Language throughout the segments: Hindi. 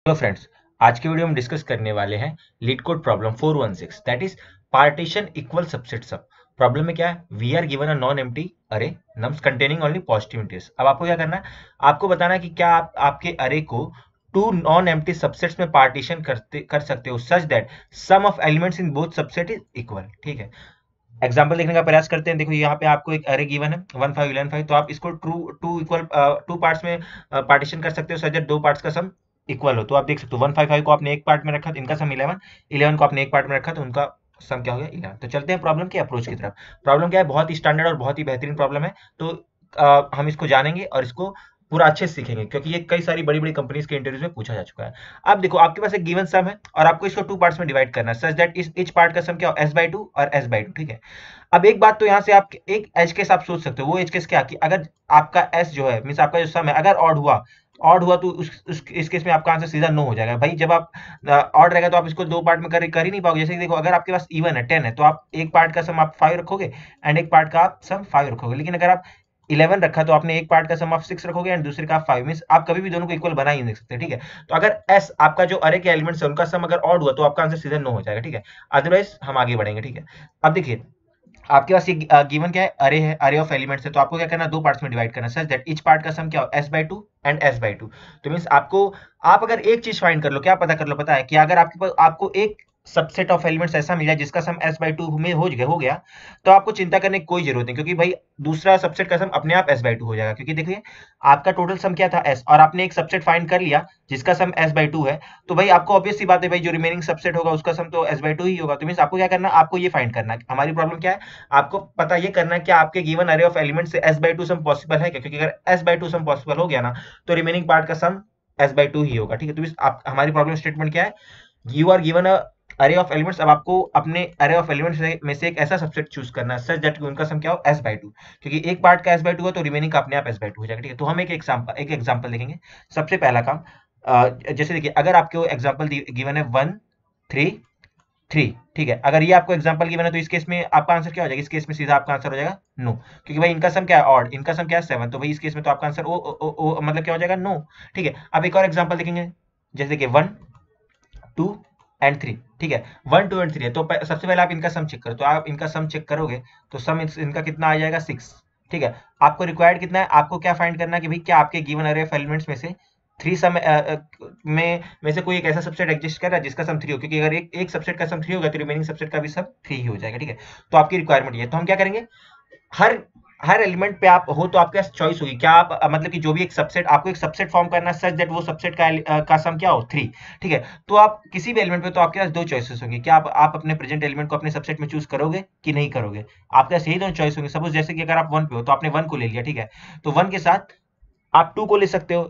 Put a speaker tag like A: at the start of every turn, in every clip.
A: हेलो फ्रेंड्स, आज के वीडियो में डिस्कस करने वाले हैं LeetCode problem 416 that is partition equal subset sum. Problem में क्या है, we are given a non empty array nums containing only positive integers. अब आपको क्या करना है, आपको बताना है कि क्या आप आपके अरे को टू नॉन एम्प्टी सबसेट्स में पार्टीशन कर सकते हो such that sum of elements in both subset is equal. ठीक है, एग्जाम्पल देखने का प्रयास करते हैं। देखो यहाँ पे आपको एक अरे गिवन है 1 5 11 5, तो आप इसको टू पार्ट्स में पार्टीशन कर सकते हो सच दैट दो पार्ट्स का सम इक्वल हो। तो आप देख सकते हो 1 5 5 को आपने एक पार्ट में रखा तो इनका सम 11, 11 को आपने एक पार्ट में रखा तो उनका सम क्या हो गया 11। तो चलते हैं प्रॉब्लम के अप्रोच की तरफ। प्रॉब्लम क्या है, बहुत ही स्टैंडर्ड और बहुत ही बेहतरीन प्रॉब्लम है। तो हम इसको जानेंगे और इसको पूरा अच्छे से सीखेंगे क्योंकि ये कई सारी बड़ी बड़ी कंपनीज के इंटरव्यूज में पूछा जा चुका है। अब देखो, आपके पास एक गिवन सम है और आपको इसको टू पार्ट्स में डिवाइड करना है सच दैट इस इच पार्ट का सम क्या हो s/2 और s/2। ठीक है, अब एक बात तो यहाँ से आप एक एज केस आप सोच सकते हो। वो एज केस क्या कि अगर आपका एस जो है मीन्स आपका जो सम है अगर ऑड हुआ तो इस केस में आपका आंसर सीधा नो हो जाएगा। भाई जब आप ऑड रहेगा तो आप इसको दो पार्ट में कर ही नहीं पाओगे। जैसे कि देखो, अगर आपके पास इवन है 10 है तो आप एक पार्ट का सम आप 5 रखोगे एंड एक पार्ट का आप सम 5 रखोगे। लेकिन अगर आप 11 रखा तो आपने एक पार्ट का सम आप 6 रखोगे एंड दूसरे का आप 5। मींस आप कभी भी दोनों को इक्वल बना ही नहीं सकते। ठीक है, तो अगर एस आपका जो अरे के एलिमेंट्स है उनका सम अगर ऑड हुआ तो आपका आंसर सीधा नो हो जाएगा। ठीक है, अदरवाइज हम आगे बढ़ेंगे। ठीक है, अब देखिए आपके पास ये गिवन क्या है, अरे है, अरे ऑफ एलिमेंट्स है। तो आपको क्या करना है, दो पार्ट्स में डिवाइड करना सच दैट ईच पार्ट का सम क्या हो s/2 एंड s/2। तो मींस आपको, आप अगर एक चीज फाइंड कर लो, क्या पता कर लो, पता है कि अगर आपके पास आपको एक सबसेट ऑफ एलिमेंट्स ऐसा मिला जिसका सम s/2 में हो गया तो आपको चिंता करने की कोई जरूरत नहीं, क्योंकि भाई दूसरा सबसेट का सम अपने आप s/2 हो जाएगा। क्योंकि देखिए आपका टोटल सम क्या था s और आपने एक सबसेट फाइंड कर लिया जिसका सम s/2 है। तो भाई आपको ऑब्वियस सी बात है, भाई जो रिमेनिंग सबसेट होगा उसका सम तो s/2 ही होगा। तो मींस आपको क्या करना है, आपको ये फाइंड करना है। हमारी प्रॉब्लम क्या है, आपको पता ये करना है कि आपके गिवन अरे ऑफ एलिमेंट से s/2 सम पॉसिबल है क्या। क्योंकि अगर s/2 सम पॉसिबल हो गया ना तो रिमेनिंग पार्ट का सम s/2 ही होगा। ठीक है, तो आप हमारी प्रॉब्लम स्टेटमेंट क्या है, यू आर गिवन अ अरे ऑफ एलिमेंट्स। अब आपको अपने अरे ऑफ एलिमेंट्स में से एक ऐसा सबसेट चूज करना है सच दैट उनका सम क्या हो s/2। क्योंकि एक पार्ट का s/2 है तो रिमेनिंग का अपने आप s/2 हो जाएगा। ठीक है, तो हम एक एग्जांपल देखेंगे। सबसे पहला काम, जैसे देखिए अगर आपको एग्जांपल गिवन है 1 3 3। ठीक है, अगर ये आपको एग्जांपल गिवन है तो इस केस में आपका आंसर क्या हो जाएगा, इस केस में सीधा आपका आंसर हो जाएगा नो। क्योंकि भाई इनका सम क्या है ऑड, इनका सम क्या है 7, तो भाई इस केस में तो आपका आंसर ओ मतलब क्या हो जाएगा नो। ठीक है, अब एक और एग्जांपल देखेंगे। जैसे कि 1 2 एंड 3। ठीक है, 1 2 एंड 3 है तो सबसे पहले आप इनका सम चेक करो। तो आप इनका सम चेक करोगे तो सम इनका कितना आ जाएगा 6। ठीक है, आपको रिक्वायर्ड कितना है, आपको क्या फाइंड करना है कि भाई क्या आपके गिवन अरे ऑफ एलिमेंट्स में से थ्री सम में से कोई एक ऐसा सबसेट एग्जिस्ट कर रहा है जिसका सम 3 हो। क्योंकि अगर एक सबसेट का सम 3 होगा तो रिमेनिंग सबसेट का भी सम 3 ही हो जाएगा। ठीक है, तो आपकी रिक्वायरमेंट ये है। तो हम क्या करेंगे, हर हर एलिमेंट पे आप हो तो आपके पास चॉइस होगी क्या। आप मतलब कि जो भी एक सबसेट, आपको एक सबसेट फॉर्म करना है सच दैट वो सबसेट का सम क्या हो 3। ठीक है, तो आप किसी भी एलिमेंट पे तो आपके पास दो चॉइसेस होंगी। क्या आप अपने प्रेजेंट एलिमेंट को अपने सबसेट में चूज करोगे कि नहीं करोगे। आपके पास यही दोनों चॉइस होंगे। सपोज जैसे कि अगर आप 1 पे हो तो आपने 1 को ले लिया। ठीक है, तो 1 के साथ आप 2 को ले सकते हो,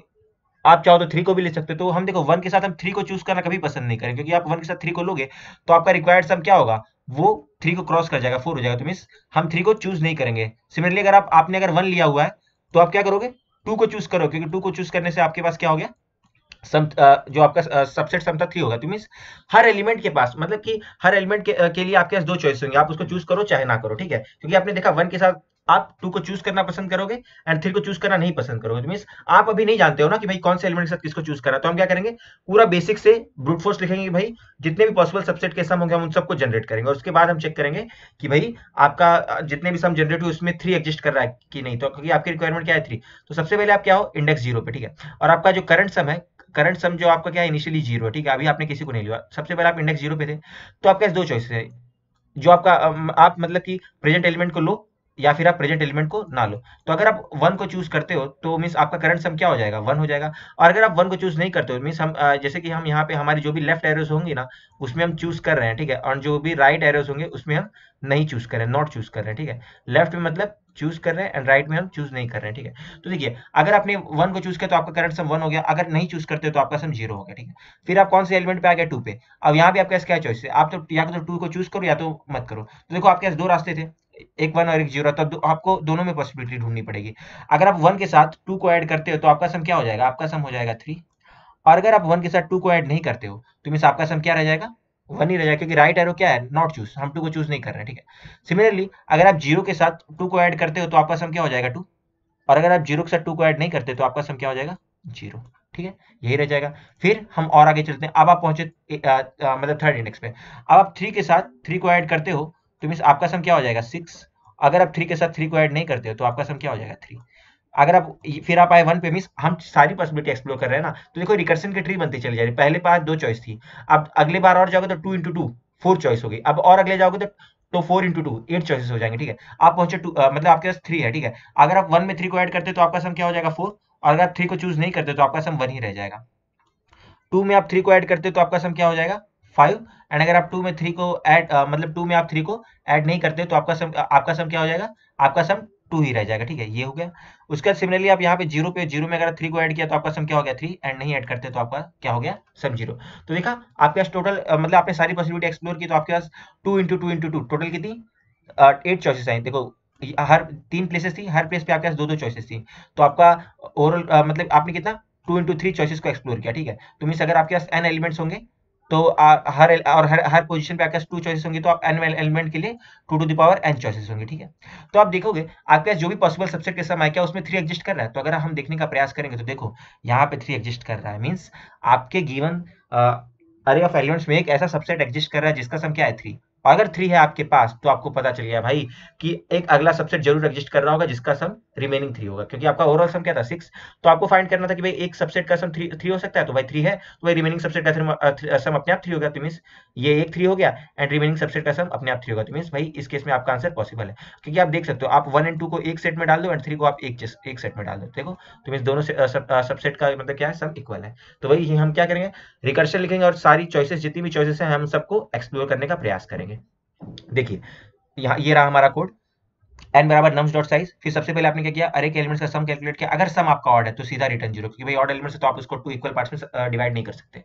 A: आप चाहो तो 3 को भी ले सकते हो। तो हम देखो 1 के साथ हम 3 को चूज करना कभी पसंद नहीं करेंगे, क्योंकि आप 1 के साथ 3 को लोगे तो आपका रिक्वायर्ड सम क्या होगा, वो 3 को क्रॉस कर जाएगा, 4 हो जाएगा। तो मींस हम 3 को चूज नहीं करेंगे। सिमिलरली अगर आपने अगर 1 लिया हुआ है तो आप क्या करोगे, 2 को चूज करो, क्योंकि 2 को चूज करने से आपके पास क्या हो गया, जो आपका सबसेट सम था 3 होगा। तो मींस हर एलिमेंट के पास, मतलब कि हर एलिमेंट के लिए आपके पास दो चॉइस होंगे, आप उसको चूज करो चाहे ना करो। ठीक है, क्योंकि आपने देखा 1 के साथ आप 2 को चूज करना पसंद करोगे एंड 3 को चूज करना नहीं पसंद करोगे। तो मींस आप अभी नहीं जानते हो ना कि भाई कौन से एलिमेंट के साथ किसको चूज करना। तो हम क्या करेंगे, पूरा बेसिक से ब्रूट फोर्स लिखेंगे कि भाई जितने भी पॉसिबल सबसेट के सम होंगे हम उन सबको जनरेट करेंगे और उसके बाद हम चेक करेंगे कि भाई आपका जितने भी सम जनरेट हुए उसमें 3 एग्जिस्ट कर रहा है कि नहीं। तो क्योंकि आपकी रिक्वायरमेंट क्या है 3, तो सबसे पहले आप क्या हो इंडेक्स 0 पे। ठीक है, और आपका जो करंट सम है, करंट सम जो आपका क्या है इनिशियली 0 है। ठीक है, अभी आपने किसी को नहीं लिया, सबसे पहले आप इंडेक्स 0 पे थे। तो आपके पास दो चॉइसेस है, जो आपका आप मतलब कि प्रेजेंट एलिमेंट को लो या फिर आप प्रेजेंट एलिमेंट को ना लो। तो अगर आप 1 को चूज करते हो तो मींस आपका करंट सम क्या हो जाएगा 1 हो जाएगा। और अगर आप 1 को चूज नहीं करते हो मींस हम जैसे कि हम यहाँ पे हमारी जो भी लेफ्ट एरोस होंगी ना उसमें हम चूज कर रहे हैं। ठीक है, और जो भी राइट एरोस होंगे उसमें हम नहीं चूज कर रहे हैं, नॉट चूज कर रहे हैं। ठीक है, लेफ्ट में मतलब चूज कर रहे हैं एंड राइट में हम चूज नहीं कर रहे हैं। ठीक है, तो देखिए अगर आपने 1 को चूज किया तो आपका करंट सम 1 हो गया, अगर नहीं चूज करते तो आपका सम 0 हो गया। ठीक है, फिर आप कौन से एलिमेंट पे आ गए 2 पे। अब यहाँ पे आपके पास क्या चॉइस है, आप तो या तो 2 को चूज करो या तो मत करो। तो देखो आपके पास दो रास्ते थे, एक 1 और एक 0, तब आपको दोनों में पॉसिबिलिटी ढूंढनी पड़ेगी। अगर आप 1 के साथ 2 को ऐड करते हो तो आपका सम क्या हो जाएगा, आपका सम हो जाएगा 3। और अगर आप 1 के साथ 2 को ऐड नहीं करते हो तो मींस आपका सम क्या रह जाएगा 1 ही रह जाएगा, क्योंकि राइट एरो क्या है नॉट चूज, हम 2 को चूज नहीं कर रहे हैं। ठीक है, सिमिलरली अगर आप 0 के साथ 2 को ऐड करते हो तो आपका सम क्या हो जाएगा 2। और अगर आप 0 के साथ 2 को ऐड नहीं करते तो आपका सम क्या हो जाएगा 0। ठीक है, यही रह जाएगा। फिर हम और आगे चलते हैं। अब आप पहुंचे मतलब थर्ड इंडेक्स पे। अब आप 3 के साथ 3 को ऐड करते हो तो मीन्स आपका सम क्या हो जाएगा 6। अगर आप 3 के साथ 3 को ऐड नहीं करते हो तो आपका सम क्या हो जाएगा 3। अगर आप फिर आप आए 1 पे, मीन्स हम सारी पॉसिबिलिटी एक्सप्लोर कर रहे हैं ना, तो देखो रिकर्सन की ट्री बनती चली जा रही है। पहले बार 2 चॉइस थी, अब अगले बार और जाओगे तो 2 इंटू 2 4 चॉइस हो गई। अब और अगले जाओगे तो 4 इंटू 2 8 चॉइसेस हो जाएंगे। ठीक है, आप पहुंचे मतलब आपके पास 3 है। ठीक है, अगर आप 1 में 3 को ऐड करते तो आपका सम क्या हो जाएगा 4, और अगर आप 3 को चूज नहीं करते तो आपका सम 1 ही रह जाएगा। 2 में आप 3 को ऐड करते तो आपका सम क्या हो जाएगा 5, एंड अगर आप 2 में 3 को ऐड मतलब 2 में आप 3 को ऐड नहीं करते तो आपका सम क्या हो जाएगा, आपका सम 2 ही रह जाएगा। ठीक है, ये हो गया। उसके बाद सिमिलरली आप यहाँ पे 0 में अगर 3 को ऐड किया तो आपका सम क्या हो गया 3, एंड नहीं ऐड करते तो आपका क्या हो गया सम 0। तो देखा आपके पास टोटल मतलब आपने सारी पॉसिबिलिटी एक्सप्लोर की, तो आपके पास 2 इंटू 2 टोटल कितनी 8 चॉइसेस आई। देखो हर 3 प्लेसेस थी, हर प्लेस पे आपके पास 2 चॉइसेस थी। तो आपका ओवरऑल मतलब आपने कितना 2 इंटू 3 चॉइसेस को एक्सप्लोर किया। ठीक है, तो मीन्स अगर आपके पास n एलिमेंट्स होंगे तो हर पोजीशन पे आपके पास 2 चॉइसेस होंगी, तो आप n एलिमेंट के लिए 2 to the power n choices होंगी। ठीक है, तो आप देखोगे आपके पास जो भी पॉसिबल सबसेट के सम आए क्या उसमें 3 एग्जिस्ट कर रहा है। तो अगर हम देखने का प्रयास करेंगे तो देखो यहाँ पे 3 एग्जिस्ट कर रहा है, मीन्स आपके गिवन अरे ऑफ एलिमेंट्स में एक ऐसा सबसेट एग्जिस्ट कर रहा है जिसका सम क्या है 3। अगर 3 है आपके पास तो आपको पता चल गया भाई कि एक अगला सबसेट जरूर एग्जिस्ट कर रहा होगा जिसका सम रिमेनिंग 3 होगा, क्योंकि आपका ओवरऑल सम क्या था 6। तो आपको फाइंड करना था कि भाई एक सबसेट का सम 3 हो सकता है, तो भाई 3 है, तो भाई रिमेनिंग सबसेट का सम अपने आप 3 होगा। तो मीन्स ये एक 3 हो गया एंड रिमेनिंग सबसेट का सम अपने आप 3 होगा। तो मीन्स भाई इस केस में आपका आंसर पॉसिबल है, क्योंकि आप देख सकते हो आप 1 एंड 2 को एक सेट में डाल दो एंड 3 को आप एक सेट में डाल दो। देखो तो मीन्स दोनों सबसेट का मतलब क्या है सम इक्वल है। तो वही हम क्या करेंगे रिकर्शन लिखेंगे और सारी चॉइसेस जितनी भी चॉइसेस हैं हम सबको एक्सप्लोर करने का प्रयास करेंगे। देखिए यहाँ ये रहा हमारा कोड n बराबर nums डॉट साइज। फिर सबसे पहले आपने क्या किया अरे के एलिमेंट्स का सम कैलकुलेट किया। अगर सम आपका ऑड है तो सीधा रिटर्न 0, क्योंकि भाई ऑड एलिमेंट्स है तो आप उसको 2 इक्वल पार्ट्स में डिवाइड नहीं कर सकते।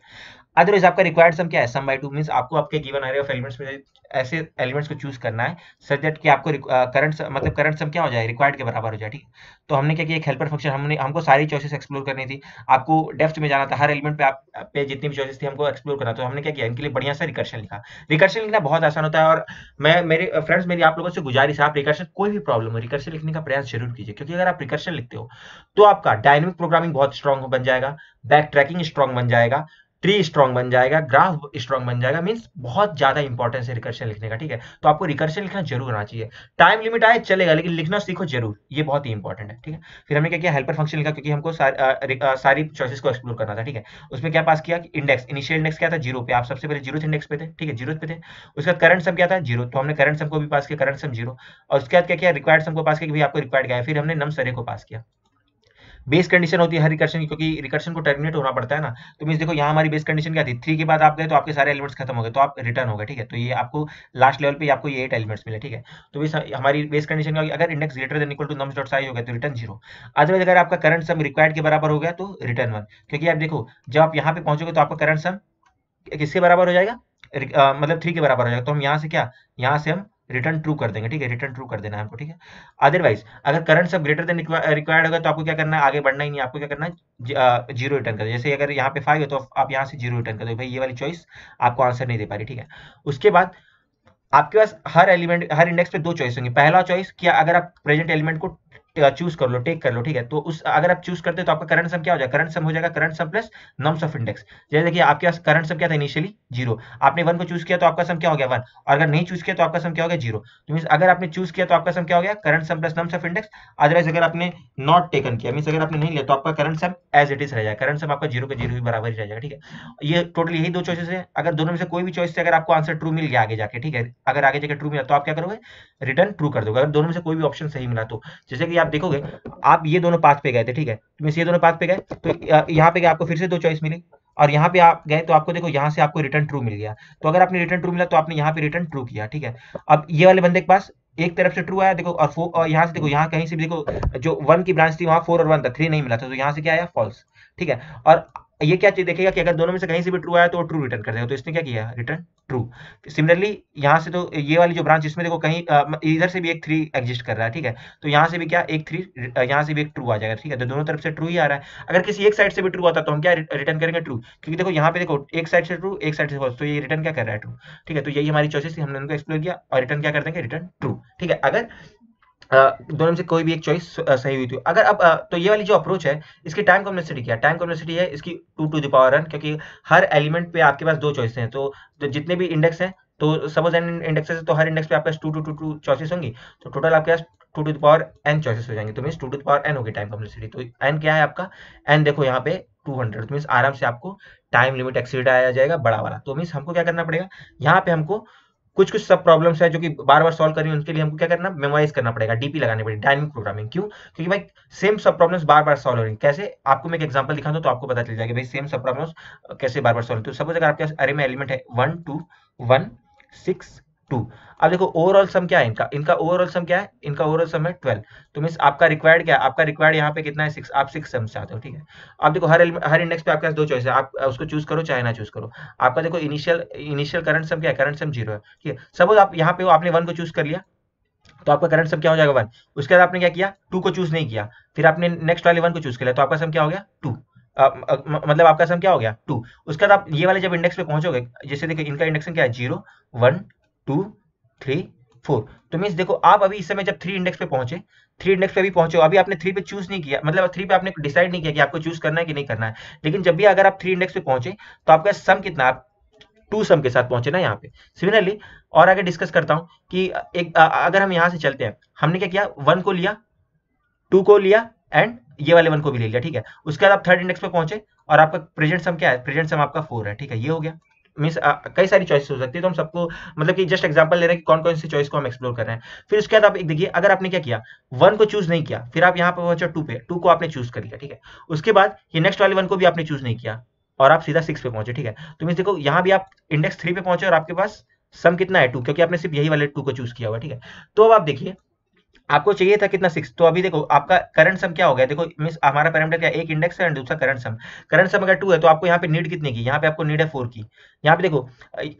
A: अदरवाइज आपका रिक्वायर्ड सम क्या है सम बाय 2, मींस आपको आपके गिवन अरे ऑफ एलिमेंट्स में ऐसे एलिमेंट्स को चूज करना है सच दैट कि आपको करंट मतलब करंट सम क्या हो जाए रिक्वायर्ड के बराबर हो जाए। ठीक है, तो हमने क्या किया एक हेल्पर फंक्शन, हमको सारी चॉइसेस एक्सप्लोर करनी थी, आपको डेप्थ में जाना था, हर एलिमेंट पे आप पे जितनी भी चॉइसेस थी हमको एक्सप्लोर करना। तो हमने क्या किया इनके लिए बढ़िया सा रिकर्शन लिखा। रिकर्शन लिखना बहुत आसान होता है, और मैं मेरे फ्रेंड्स मेरी आप लोगों से गुजारिश है आप रिकर्शन कोई भी प्रॉब्लम हो रिकर्शन लिखने का प्रयास जरूर कीजिए, क्योंकि अगर आप रिकर्शन लिखते हो तो आपका डायनेमिक प्रोग्रामिंग बहुत स्ट्रांग बन जाएगा, बैक ट्रैकिंग स्ट्रांग बन जाएगा, ट्री स्ट्रांग बन जाएगा, ग्राफ स्ट्रांग बन जाएगा। मींस बहुत ज्यादा इंपॉर्टेंस है रिकर्शन लिखने का। ठीक है, तो आपको रिकर्शन लिखना जरूर आना चाहिए। टाइम लिमिट आए चलेगा लेकिन लिखना सीखो जरूर, ये बहुत ही इंपॉर्टेंट है। ठीक है, फिर हमने क्या किया हेल्पर फंक्शन लिखा, क्योंकि हमको सारी चॉइसेस को एक्सप्लोर करना था। ठीक है, उसमें क्या पास किया इंडेक्स, इनिशियल इंडेक्स क्या था 0 पे, आप सबसे पहले 0th इंडेक्स पे थे। ठीक है, 0th पे थे। उसके बाद करंट सम क्या था 0, तो हमने करंट सम को भी पास किया, करंट सम 0। और उसके बाद क्या किया रिक्वायर्ड सम को पास किया कि भाई आपको रिक्वायर्ड क्या है। फिर हमने नम्स अरे को पास किया। बेस कंडीशन होती है हर रिकर्शन की, क्योंकि रिकर्शन को टर्मिनेट होना पड़ता है ना। तो मींस देखो यहाँ हमारी बेस कंडीशन क्या थी 3 के बाद आप गए तो आपके सारे एलिमेंट्स खत्म हो गए, तो आप रिटर्न हो गए। ठीक है, तो ये आपको लास्ट लेवल पे आपको ये 8 एलिमेंट्स मिले। ठीक है, तो हमारी बेस कंडीशन क्या होगी अगर index greater than equal to nums dot size हो गया तो रिटर्न 0। अदरवाइज अगर आपका करंट सम रिक्वायर्ड के बराबर हो गया तो रिटर्न 1, क्योंकि आप देखो जब आप यहाँ पे पहुंचोगे तो आपका करंट सम किसके बराबर हो जाएगा मतलब 3 के बराबर हो जाएगा। तो हम यहाँ से क्या यहाँ से हम रिटर्न ट्रू कर देंगे। ठीक है, रिटर्न ट्रू कर देना है हमको। ठीक है, अदरवाइज अगर करंट सब ग्रेटर देन रिक्वायर्ड होगा तो आपको क्या करना है आगे बढ़ना ही नहीं, आपको क्या करना है 0 रिटर्न कर। जैसे अगर यहाँ पे 5 है तो आप यहाँ से 0 रिटर्न कर दो, भाई ये वाली चॉइस आपको आंसर नहीं दे पा रही। ठीक है, उसके बाद आपके पास हर एलिमेंट हर इंडेक्स पे 2 चॉइस होंगी। पहला चॉइस क्या अगर आप प्रेजेंट एलिमेंट को चूज कर लो टेक कर लो। ठीक है, तो उस अगर आप चूज करते हो तो आपका करंट सम क्या हो जाएगा करंट सम हो जाएगा current sum plus nums of index. जैसे देखिए आपके पास करंट सम क्या था इनिशियली 0, आपने 1 को चूज किया तो आपका सम क्या हो गया 1, और अगर नहीं चूज किया तो आपका सम क्या हो गया 0। तो मींस अगर आपने चूज किया तो आपका सम क्या हो गया current sum plus nums of index. Otherwise अगर आपने नॉट टेकन किया मींस अगर आपने नहीं लिया तो आपका current sum as it is रह जाएगा, करंट सम आपका 0 के 0 ही बराबर ही रह जाएगा। ठीक है, ये टोटल यही 2 चॉइसेस है। अगर दोनों में से कोई भी चॉइस से अगर आपको आंसर ट्रू मिल गया आगे जाके, ठीक है, अगर आगे जाके ट्रू मिला तो आप क्या करोगे रिटर्न ट्रू कर दोगे। अगर दोनों में से कोई भी ऑप्शन सही मिला तो जैसे कि आप देखोगे आप ये दोनों पाथ पे गए थे। ठीक है, तो मींस ये दोनों पाथ पे गए तो यहाँ पे आपको फिर से 2 चॉइस मिली, और यहाँ पे आप गए तो आपको देखो यहाँ से आपको रिटर्न ट्रू मिल गया। तो अगर आपने रिटर्न ट्रू मिला तो आपने यहाँ पे रिटर्न ट्रू किया। ठीक है, अब ये वाले बंदे के पास एक तरफ से ट्रू आया देखो, और यहाँ से देखो यहाँ कहीं से भी देखो जो 1 की ब्रांच थी वहां 4 और 1 था, 3 नहीं मिला था, तो यहाँ से क्या आया फॉल्स। ठीक है, और ये क्या चीज देखेगा कि अगर दोनों में से कहीं से भी ट्रू आया तो ट्रू रिटर्न कर देगा, तो इसने क्या किया रिटर्न ट्रू। सिमिलरली यहाँ से तो ये वाली जो ब्रांच इसमें देखो कहीं इधर से भी एक 3 एग्जिस्ट कर रहा है। ठीक है, तो यहाँ से भी क्या एक 3 यहाँ से भी एक ट्रू आ जाएगा। ठीक है, तो दोनों तरफ से ट्रू ही आ रहा है। अगर किसी एक साइड से भी ट्रू आता तो हम क्या रिटर्न करेंगे ट्रू, क्योंकि देखो यहाँ पे देखो एक साइड से ट्रू एक साइड से फॉल्स, तो ये रिटर्न क्या कर रहा है ट्रू। ठीक है, तो यही हमारी चॉइसेस थी, हमने उनको एक्सप्लोर किया और रिटर्न क्या कर देंगे रिटर्न ट्रू। ठीक है, अगर दोनों में से कोई भी एक चॉइस सही हुई थी। अगर अब तो ये वाली जो अप्रोच है, इसकी टाइम कॉम्प्लेक्सिटी क्या है? टाइम कॉम्प्लेक्सिटी है इसकी 2 टू द पावर n, क्योंकि हर एलिमेंट पे आपके पास दो चॉइसेस हैं। तो जितने भी इंडेक्स हैं, तो सपोज n इंडेक्सेस है, तो हर इंडेक्स पे आपके पास 2 टू 2 2 चॉइसेस होंगी, तो टोटल आपके पास 2 to the power n choices हो जाएंगे। तो means 2 to the power n होगी टाइम कॉम्प्लेक्सिटी। तो n क्या है आपका? n देखो यहाँ पे 200, तो मीन्स आराम से आपको टाइम लिमिट एक्सीड आया जाएगा बड़ा वाला। तो मीन्स हमको क्या करना पड़ेगा, यहाँ पे हमको कुछ कुछ सब प्रॉब्लम्स है जो कि बार बार सॉल्व करनी है, उनके लिए हमको क्या करना, मेमोराइज करना पड़ेगा, डीपी लगानी पड़ेगी, डायनेमिक प्रोग्रामिंग। क्यों? क्योंकि भाई सेम सब प्रॉब्लम्स बार बार सॉल्व हो रही है। कैसे? आपको मैं एक एग्जांपल दिखाऊं तो आपको पता चल जाएगा भाई सेम सब प्रॉब्लम्स कैसे बार बार सॉल्व। तो सपोज अगर आपके पास अरे में एलिमेंट है 1 2 1 6 2, अब देखो ओवरऑल सम क्या है इनका, ओवरऑल सम क्या है, इनका ओवरऑल सम है 12। तो मीन्स आपका रिक्वायर्ड क्या है, आपका रिक्वायर्ड यहाँ पे कितना है 6, आप 6 सम चाहते हो, ठीक है। अब देखो हर इंडेक्स पे आपके पास दो चॉइस है, आप उसको चूज करो चाहे ना चूज करो। आपका देखो इनिशियल करंट सम क्या है, करंट सम 0 है, ठीक है। सपोज आप यहाँ पे हो, आपने 1 को चूज कर लिया, तो आपका करंट सम क्या हो जाएगा 1। उसके बाद आपने क्या किया, 2 को चूज नहीं किया, फिर आपने नेक्स्ट वाले 1 को चूज कर लिया, तो आपका सम क्या हो गया 2। मतलब आपका सम क्या हो गया 2। उसके बाद आप ये वाले जब इंडेक्स पे पहुंचोगे, जैसे देखो इनका इंडेक्शन क्या है 0 1 2 3 4। तो मीन्स देखो आप अभी इस समय जब 3 इंडेक्स पे पहुंचे, 3 इंडेक्स पे भी पहुंचे, अभी आपने 3 पे चूज नहीं किया, मतलब 3 पे आपने डिसाइड नहीं किया कि आपको चूज करना है कि नहीं करना है। लेकिन जब भी अगर आप 3 इंडेक्स पे पहुंचे, तो आपका सम कितना, आप 2 सम के साथ पहुंचे ना यहाँ पे। सिमिलरली और आगे डिस्कस करता हूँ कि अगर हम यहाँ से चलते हैं, हमने क्या किया, 1 को लिया, 2 को लिया एंड ये वाले 1 को भी ले लिया, ठीक है। उसके बाद आप थर्ड इंडेक्स पे पहुंचे और आपका प्रेजेंट सम क्या है, प्रेजेंट सम आपका 4 है, ठीक है। ये हो गया। मीन्स कई सारी चॉइस हो सकती है, तो हम सबको मतलब कि जस्ट एग्जांपल ले रहे हैं कि कौन कौन सी चॉइस को हम एक्सप्लोर कर रहे हैं। फिर उसके बाद आप एक देखिए, अगर आपने क्या किया, 1 को चूज नहीं किया, फिर आप यहाँ पे पहुंचे 2 पे, 2 को आपने चूज कर लिया, ठीक है। उसके बाद ये नेक्स्ट वाले 1 को भी आपने चूज नहीं किया और आप सीधा 6 पे पहुंचे, ठीक है। तो मीन्स देखो यहाँ भी आप इंडेक्स 3 पे पहुंचे और आपके पास सम कितना है 2, क्योंकि आपने सिर्फ यही वाले 2 को चूज किया हुआ, ठीक है। तो अब आप देखिए, आपको चाहिए था कितना 6, तो अभी देखो आपका करंट सम क्या हो गया, देखो मींस हमारा पैरामीटर क्या, एक इंडेक्स है एंड दूसरा करंट सम। करंट सम अगर 2 है तो आपको यहाँ पे नीड कितने की, यहाँ पे आपको नीड है 4 की। यहाँ पे देखो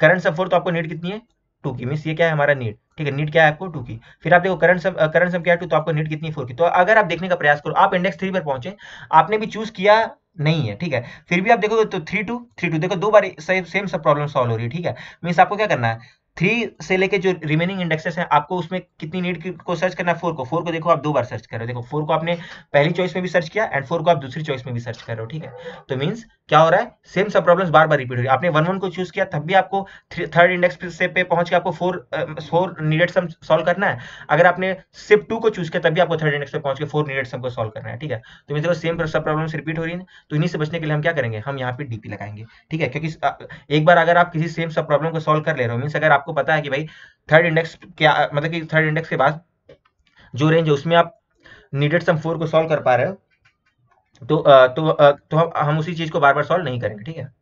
A: करंट सम 4, तो आपको नीड कितनी है 2 की। मींस ये क्या है हमारा नीड, ठीक है। नीड क्या है आपको 2 की। फिर आप देखो करंट सम क्या है 2, तो आपको नीड कितनी है 4 की। तो अगर आप देखने का प्रयास करो, आप इंडेक्स 3 पर पहुंचे, आपने भी चूज किया नहीं है, ठीक है। फिर भी आप देखोगे तो 3 2 देखो दो बार सेम सब प्रॉब्लम सॉल्व हो रही है, ठीक है। मींस आपको क्या करना है, 3 से लेके जो रिमेनिंग इंडेक्सेस हैं, आपको उसमें कितनी नीड को सर्च करना है 4 को। 4 को देखो आप दो बार सर्च कर रहे हो, देखो 4 को आपने पहली चॉइस में भी सर्च किया एंड 4 को आप दूसरी चॉइस में भी सर्च कर रहे हो, ठीक है। तो मींस क्या हो रहा है, सेम सब प्रॉब्लम्स बार बार रिपीट हो रही है। आपने 1 1 को चूज किया, तब भी आपको थर्ड इंडेक्स से पे पहुंच के आपको 4 नीडेड सम सॉल्व करना है। अगर आपने सिर्फ 2 को चूज किया, तब भी आपको थर्ड इंडेक्स पे पहुंच के 4 नीडेड सम को सॉल्व करना है, ठीक है। तो मींस देखो सेम सब प्रॉब्लम्स रिपीट हो रही है। तो इन्हीं से बचने के लिए हम क्या करेंगे, हम यहाँ पे डीपी लगाएंगे, ठीक है। क्योंकि एक बार अगर आप किसी सेम सब प्रॉब्लम को सॉल्व कर ले रहे हो, मींस अगर आपको पता है कि भाई थर्ड इंडेक्स क्या, मतलब कि थर्ड इंडेक्स के बाद जो रेंज है उसमें आप नीडेड सम 4 को सॉल्व कर पा रहे हो, तो हम उसी चीज को बार बार सॉल्व नहीं करेंगे, ठीक है।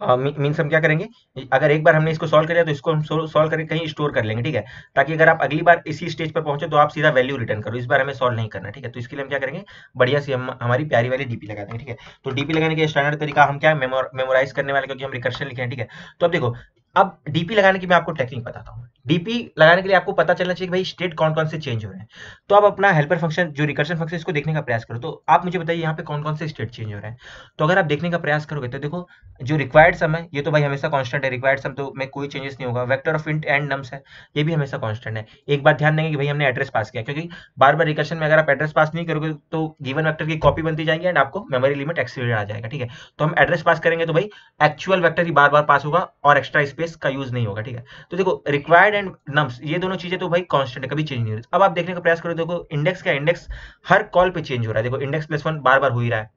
A: मीन्स हम क्या करेंगे, अगर एक बार हमने इसको सॉल्व कर लिया तो इसको हम सॉल्व करके कहीं स्टोर कर लेंगे, ठीक है। ताकि अगर आप अगली बार इसी स्टेज पर पहुंचे तो आप सीधा वैल्यू रिटर्न करो, इस बार हमें सॉल्व नहीं करना, ठीक है। तो इसके लिए हम क्या करेंगे, बढ़िया सी हम हमारी प्यारी वाली डीपी लगा देंगे, ठीक है। तो डीपी लगाने के स्टैंडर्ड तरीका हम क्या है, मेमोराइज करने वाले, क्योंकि हम रिकर्शन लिखे हैं, ठीक है। तो अब देखो, अब डीपी लगाने की मैं आपको टेक्निक बताता हूँ। डीपी लगाने के लिए आपको पता चलना चाहिए कि भाई स्टेट कौन कौन से चेंज हो रहे हैं। तो आप अपना हेल्पर फंक्शन जो रिकर्शन फंक्शन, इसको देखने का प्रयास करो। तो आप मुझे बताइए यहाँ पे कौन कौन से स्टेट चेंज हो रहे हैं। तो अगर आप देखने का प्रयास करोगे तो देखो, जो रिक्वायर्ड सम है ये तो भाई हमेशा कांस्टेंट है, रिक्वायर्ड सम तो में कोई चेंजेस नहीं होगा। Vector of int and nums है, ये भी हमेशा कांस्टेंट है। एक बात ध्यान देंगे कि भाई हमने एड्रेस पास किया, क्योंकि बार बार रिकर्शन में अगर आप एड्रेस पास नहीं करोगे तो गिवन वेक्टर की कॉपी बनती जाएगी एंड आपको मेमोरी लिमिट एक्सीड आ जाएगा, ठीक है। तो हम एड्रेस पास करेंगे तो भाई एक्चुअल वेक्टर ही बार बार पास होगा और एक्स्ट्रा स्पेस का यूज नहीं होगा, ठीक है। तो देखो रिक्वायर्ड एंड नम्स ये दोनों चीजें तो भाई कांस्टेंट है, कभी चेंज नहीं होती। अब आप देखने का प्रयास करो, देखो इंडेक्स क्या, इंडेक्स हर कॉल पे चेंज हो रहा है। देखो इंडेक्स प्लस 1 बार बार हो ही रहा है।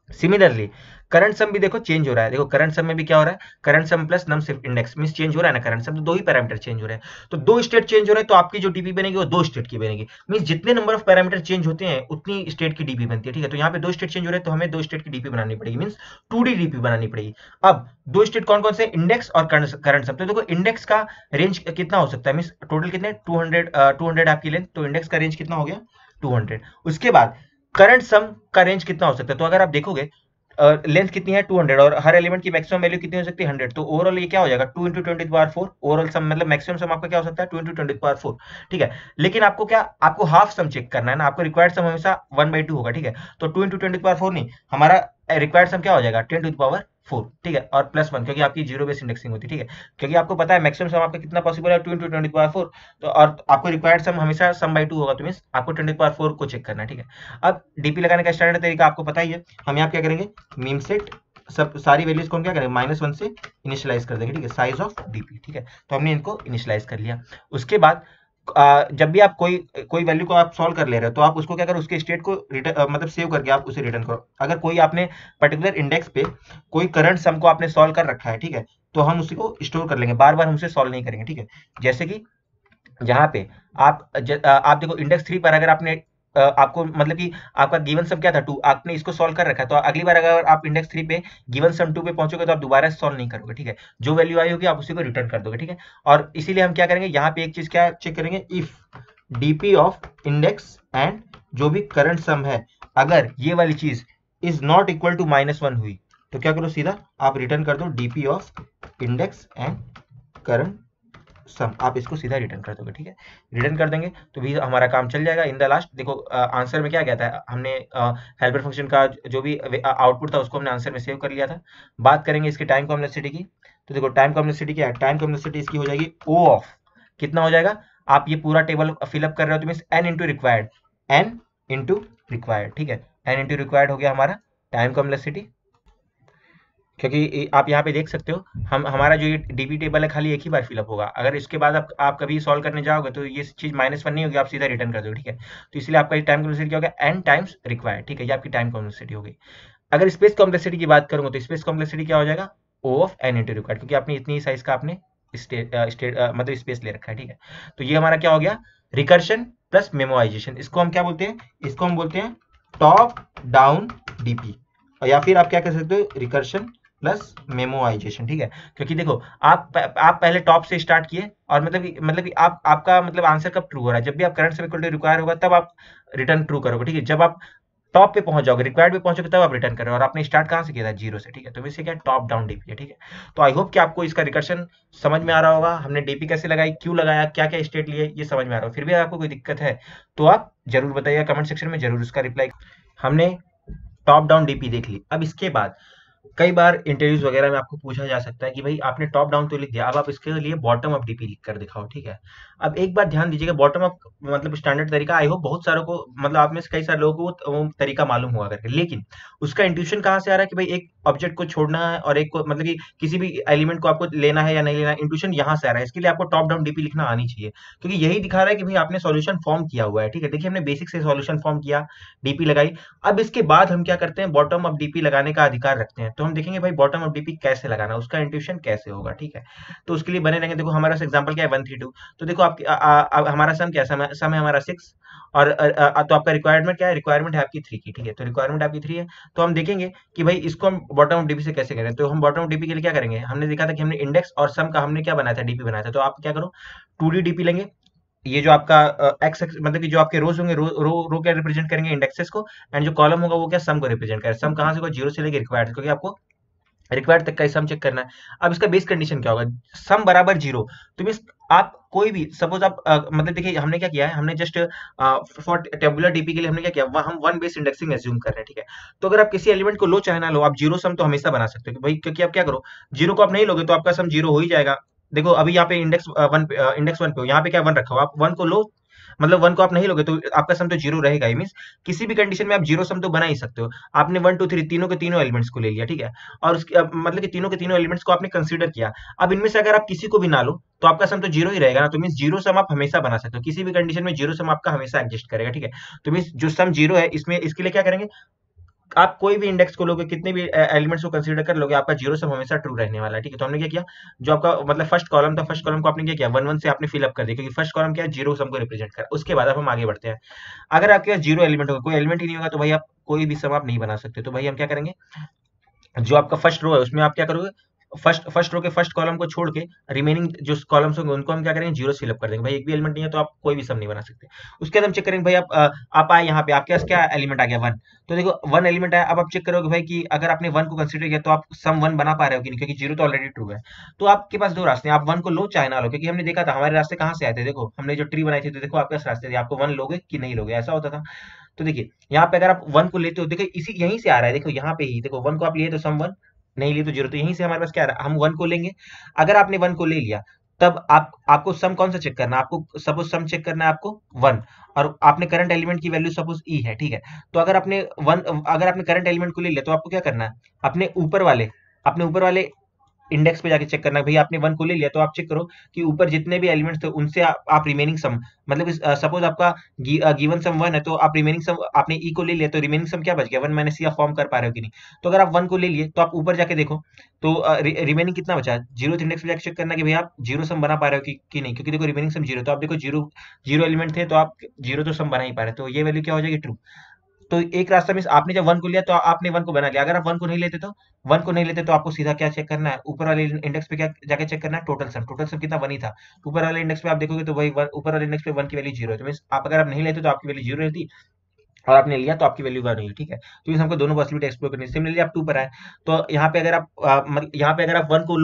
A: सिमिलरली करंट सम भी देखो चेंज हो रहा है। देखो करंट सम में भी क्या हो रहा है, current sum plus num index means change हो रहा है ना, करंट सम तो दो ही पैरामीटर चेंज हो रहे हैं। तो दो स्टेट चेंज हो रहे हैं, तो आपकी जो डीपी बनेगी वो दो स्टेट की बनेगी। मींस जितने नंबर ऑफ पैरामीटर चेंज होते हैं उतनी स्टेट की डीपी बनती है, ठीक है। तो यहाँ पे दो स्टेट चेंज हो रहे हैं, तो हमें दो स्टेट की डीपी बनानी पड़ेगी, मींस 2D डीपी बनानी पड़ेगी। अब दो स्टेट कौन कौन से, इंडेक्स और करंट सम। तो देखो इंडेक्स का रेंज कितना हो सकता है, मींस टोटल कितने 200 आपकी लेंथ, तो इंडेक्स का रेंज कितना हो गया 200। उसके बाद करंट सम का रेंज कितना हो सकता है, तो अगर आप देखोगे लेंथ कितनी है 200 और हर एलिमेंट की मैक्सिमम वैल्यू कितनी हो सकती है 100। तो ओवरऑल ये क्या हो जाएगा 2 इंटू 10⁴ ओवरऑल सम, मतलब मैक्सिमम सम आपका क्या हो सकता है 2 इंटू 10⁴, ठीक है। लेकिन आपको क्या, आपको हाफ सम चेक करना है ना, आपको रिक्वायर्ड सम हमेशा 1/2 होगा, ठीक है। तो 2 इंटू 10⁴ नहीं, हमारा रिक्वायर्ड सम क्या हो जाएगा 10⁻⁴ 4, ठीक है, और +1 क्योंकि आपकी जीरो बेस इंडेक्सिंग होती है, ठीक है, क्योंकि आपको पता है मैक्सिमम सम आपका कितना पॉसिबल है 2 × 10⁴, तो और आपको रिक्वायर्ड सम हमेशा सम बाई 2 होगा, तो मींस आपको 10⁴ को चेक करना है, ठीक है। अब डीपी लगाने का स्टैंडर्ड तरीका आपको पता ही है, हम यहाँ क्या करेंगे, मीम सेट सब सारी वैल्यूज को हम क्या करेंगे -1 से इनिशियलाइज कर देंगे, ठीक है, साइज ऑफ डीपी, ठीक है, तो हमने इनको इनिशियलाइज कर लिया। उसके बाद जब भी आप कोई कोई वैल्यू को आप सॉल्व कर ले रहे हो तो आप उसको क्या करो, उसके स्टेट को मतलब सेव करके आप उसे रिटर्न करो। अगर कोई आपने पर्टिकुलर इंडेक्स पे कोई करंट सम को आपने सॉल्व कर रखा है, ठीक है, तो हम उसी को स्टोर कर लेंगे, बार बार हम उसे सॉल्व नहीं करेंगे, ठीक है। जैसे कि यहाँ पे आप देखो इंडेक्स 3 पर अगर आपने आपको मतलब कि आपका गिवन सम क्या था 2, आपने इसको सॉल्व कर रखा है, तो अगली बार अगर आप इंडेक्स 3 पे गिवन सम 2 पे पहुंचोगे तो आप दोबारा सॉल्व नहीं करोगे, ठीक है, जो वैल्यू आई होगी आप उसी को रिटर्न कर दोगे, ठीक है। और इसीलिए हम क्या करेंगे, यहाँ पे एक चीज क्या चेक करेंगे, if DP of index and जो भी करंट सम है, अगर ये वाली चीज इज नॉट इक्वल टू -1 हुई तो क्या करो, सीधा आप रिटर्न कर दो DP of index and current सम, आप इसको सीधा रिटर्न कर दोगे, ठीक है। रिटर्न कर देंगे तो भी हमारा काम चल जाएगा। इन द लास्ट देखो आंसर में क्या गया था, हमने हेल्पर फंक्शन का जो भी आउटपुट था उसको हमने आंसर में सेव कर लिया था। बात करेंगे इसकी टाइम कॉम्प्लेक्सिटी की, तो देखो टाइम कॉम्प्लेक्सिटी क्या है, टाइम कॉम्प्लेक्सिटी इसकी हो जाएगी ओ ऑफ, कितना हो जाएगा, आप ये पूरा टेबल फिलअप कर रहे हो तो mean n into required, n into required, ठीक है, n इंटू रिक्वायर्ड हो गया हमारा टाइम कॉम्प्लेक्सिटी। क्योंकि आप यहाँ पे देख सकते हो हम हमारा जो ये डीबी टेबल है खाली एक ही बार फिलअप होगा, अगर इसके बाद आप कभी सॉल्व करने जाओगे तो ये चीज -1 नहीं होगी, आप सीधा रिटर्न कर दोगे, ठीक है। तो इसलिए आपका टाइम कॉम्प्लेक्सिटी क्या होगा, n टाइम्स रिक्वायर्ड, ठीक है, ये आपकी टाइम कॉम्प्लेक्सिटी हो गई। अगर स्पेस कॉम्प्लेक्सिटी की बात करूंगा तो स्पेस कॉम्प्लेक्सिटी क्या हो जाएगा, ओ ऑफ n इंटू रिक्वायर्ड, क्योंकि आपने इतनी साइज का आपने मतलब स्पेस ले रखा है, ठीक है। तो ये हमारा क्या हो गया, रिकर्शन प्लस मेमोराइजेशन, इसको हम क्या बोलते हैं, इसको हम बोलते हैं टॉप डाउन डीपी, या फिर आप क्या कर सकते हो, रिकर्शन प्लस मेमोराइजेशन, ठीक है। क्योंकि देखो आप पहले टॉप से स्टार्ट किए और मतलब कि आपका मतलब आंसर कब ट्रू हो रहा है, जब भी आप current sum equal to require होगा तब आप रिटर्न ट्रू करोगे, ठीक है। जब आप टॉप पे पहुंच जाओगे, रिक्वायर्ड पे पहुंचोगे तब आप रिटर्न करोगे, और आपने स्टार्ट कहां से किया था, जीरो से, ठीक है। तो वैसे क्या टॉप डाउन डीपी है, ठीक है। तो आई होप कि आपको इसका रिकर्शन समझ में आ रहा होगा, हमने डीपी कैसे लगाई, क्यों लगाया, क्या क्या स्टेट लिए, ये समझ में आ रहा होगा। फिर भी अगर आपको कोई दिक्कत है तो आप जरूर बताइए कमेंट सेक्शन में, जरूर उसका रिप्लाई। हमने टॉप डाउन डीपी देख ली। अब इसके बाद कई बार इंटरव्यूज वगैरह में आपको पूछा जा सकता है कि भाई आपने टॉप डाउन तो लिख दिया, अब आप इसके लिए बॉटम अप डीपी लिख कर दिखाओ, ठीक है। अब एक बात ध्यान दीजिएगा, बॉटम अप मतलब स्टैंडर्ड तरीका आई होप बहुत सारों को, मतलब आप में से कई सारे लोगों को वो तरीका मालूम हुआ करके, लेकिन उसका इंट्यूशन कहाँ से आ रहा है कि भाई एक ऑब्जेक्ट को छोड़ना है और एक को मतलब कि किसी भी एलिमेंट को आपको लेना है या नहीं लेना है, इंट्यूशन यहाँ से आ रहा है। इसके लिए आपको टॉप डाउन डीपी लिखना आनी चाहिए, क्योंकि यही दिखा रहा है कि भाई आपने सॉल्यूशन फॉर्म किया हुआ है, ठीक है। देखिए हमने बेसिक से सॉल्यूशन फॉर्म किया, डीपी लगाई, अब इसके बाद हम क्या करते हैं, बॉटम अप डीपी लगाने का अधिकार रखते हैं। तो हम देखेंगे भाई बॉटम अप डीपी कैसे लगाना, उसका इंट्यूशन कैसे होगा, ठीक है। तो उसके लिए बने रहेंगे। देखो हमारा एग्जांपल क्या है 132, तो देखो आपकी हमारा सम क्या है, सम है हमारा 6, और तो आपका रिक्वायरमेंट क्या है, रिक्वायरमेंट है आपकी 3 की, ठीक है। तो रिक्वायरमेंट आपकी 3 है, तो हम देखेंगे कि भाई इसको हम बॉटम अप डीपी से कैसे करें। तो हम बॉटम अप डीपी के लिए क्या करेंगे, हमने देखा था कि हमने इंडेक्स और सम का हमने क्या बनाया था, डीपी बनाया था। तो आप क्या करो, 2D डीपी लेंगे, ये जो आपका एक्स मतलब कि जो आपके रोज होंगे, रो क्या रिप्रेजेंट करेंगे, इंडेक्सेस को, एंड जो कॉलम होगा वो क्या, सम को रिप्रेजेंट करें। सम कहां से होगा, जीरो से लेके रिक्वायर्ड, क्योंकि आपको रिक्वायर्ड तक का सम चेक करना है। अब इसका बेस कंडीशन क्या होगा, सम बराबर जीरो, तो मींस आप कोई भी सपोज आप मतलब देखिए हमने क्या किया है, हमने जस्ट फॉर टेबुलर डीपी के लिए हमने क्या किया, हम वन बेस इंडेक्सिंग एज्यूम कर रहे हैं, ठीक है। तो अगर आप किसी एलिमेंट को लो चाहे ना लो, आप जीरो सम तो हमेशा बना सकते हो कि भाई, क्योंकि आप क्या करो, जीरो को आप नहीं लोगे तो आपका सम जीरो हो ही जाएगा। देखो अभी यहाँ पे इंडेक्स वन पे हो, यहाँ पे क्या वन रखा हो, आप वन को लो, मतलब वन को आप नहीं लोगे तो आपका सम तो जीरो रहेगा ही। मीन्स किसी भी कंडीशन में आप जीरो सम तो बना ही सकते हो। आपने 1 2 3 तीनों के तीनों एलिमेंट्स को ले लिया, ठीक है, और उसके मतलब कि तीनों के तीनों एलिमेंट्स को आपने कंसीडर किया। अब इनमें से अगर आप किसी को भी ना लो तो आपका सम तो जीरो ही रहेगा ना, तो मीन्स जीरो सम आप हमेशा बना सकते हो, किसी भी कंडीशन में जीरो सम आपका हमेशा एग्जिस्ट करेगा, ठीक है। तो मीन्स जो सम जीरो है इसमें, इसके लिए क्या करेंगे, आप कोई भी इंडेक्स को लोगे, कितने भी एलिमेंट्स को कंसीडर कर लोगे, आपका जीरो सम हमेशा ट्रू रहने वाला है, ठीक है। तो हमने क्या किया, जो आपका मतलब फर्स्ट कॉलम था, फर्स्ट कॉलम को आपने क्या किया, 1 1 से आपने फिल अप कर दिया, क्योंकि फर्स्ट कॉलम क्या है, जीरो सम को रिप्रेजेंट कर। उसके बाद अब हम आगे बढ़ते हैं। अगर आपके पास जीरो एलिमेंट होगा, कोई एलिमेंट ही नहीं होगा, तो भाई आप कोई भी सम आप नहीं बना सकते। तो भाई हम क्या करेंगे, जो आपका फर्स्ट रो है उसमें आप क्या करोगे, फर्स्ट रो के फर्स्ट कॉलम को छोड़ के रिमेनिंग जो कॉलम्स होंगे उनको हम क्या करेंगे, जीरो फिल अप कर देंगे। भाई एक भी एलिमेंट नहीं है तो आप कोई भी सम नहीं बना सकते। उसके बाद हम चेक करेंगे भाई आप आए यहाँ पे, आपके पास क्या एलिमेंट आ गया, वन। तो देखो वन एलिमेंट आया, अब आप चेक करोगे भाई कि अगर आपने वन को कंसीडर किया तो आप सम वन बना पा रहे हो कि नहीं, क्योंकि जीरो तो ऑलरेडी ट्रू है। तो आपके पास दो रास्ते हैं, आप वन को लो चाहे ना लो, क्योंकि हमने देखा था हमारे रास्ते कहाँ से आए थे, देखो हमने जो ट्री बनाई थी तो देखो आपके पास रास्ते थे, आपको वन लोगे कि नहीं लोगे, ऐसा होता था। तो देखिए यहाँ पे अगर आप वन को लेते हो, देखो इसी यहीं से आ रहा है, देखो यहाँ पे ही देखो वन को आप लिए तो सम वन, नहीं ली तो जीरो। तो यहीं से हमारे पास क्या आ रहा है, हम वन को लेंगे। अगर आपने वन को ले लिया तब आपको सम कौन सा चेक करना है, आपको सपोज सम चेक करना है आपको वन, और आपने करंट एलिमेंट की वैल्यू सपोज ई है, ठीक है। तो अगर आपने करंट एलिमेंट को ले लिया तो आपको क्या करना है, अपने ऊपर वाले इंडेक्स पे जाके चेक करना है। भैया आपने वन को ले लिया तो आप चेक करो कि ऊपर जितने भी एलिमेंट्स थे उनसे आप रिमेनिंग सम, मतलब सपोज आपका गिवन सम वन है तो आप रिमेनिंग सम, आपने ई को ले लिया तो रिमेनिंग सम क्या बच गया, वन माइनस सी, आप फॉर्म कर पा रहे हो कि नहीं। तो अगर आप वन को ले लिए तो आप ऊपर जाके देखो तो रिमेनिंग कितना बचा है, जीरो इंडेक्स पे जाके चेक करना कि भैया आप जीरो सम बना पा रहे हो कि नहीं, क्योंकि देखो रिमेनिंग सम जीरो, तो आप देखो जीरो जीरो एलिमेंट थे तो आप जीरो तो सम बना ही पा रहे, तो ये वैल्यू क्या हो जाएगी, ट्रू। तो एक रास्ता में आपने जब वन को लिया तो आपने वन को बना लिया। अगर आप वन को नहीं लेते तो आपको सीधा क्या चेक करना है, ऊपर वाले इंडेक्स पे क्या जाके चेक करना है, टोटल सम। टोटल सम कितना, वन ही था। तो ऊपर वाले इंडेक्स पे आप देखोगे तो वही ऊपर वाले इंडेक्स पे वन की वैल्यू जीरो है, तो मीन्स आप अगर आप नहीं लेते तो आपकी वैल्यू जीरो रहती, और आपने लिया तो आपकी वैल्यू वन हुई, ठीक है। तो मीन्स हमको दोनों पॉसिबिलिटी एक्सप्लोर करनी है। सिमिलरली आप टू पर आए तो यहाँ पे अगर आप वन को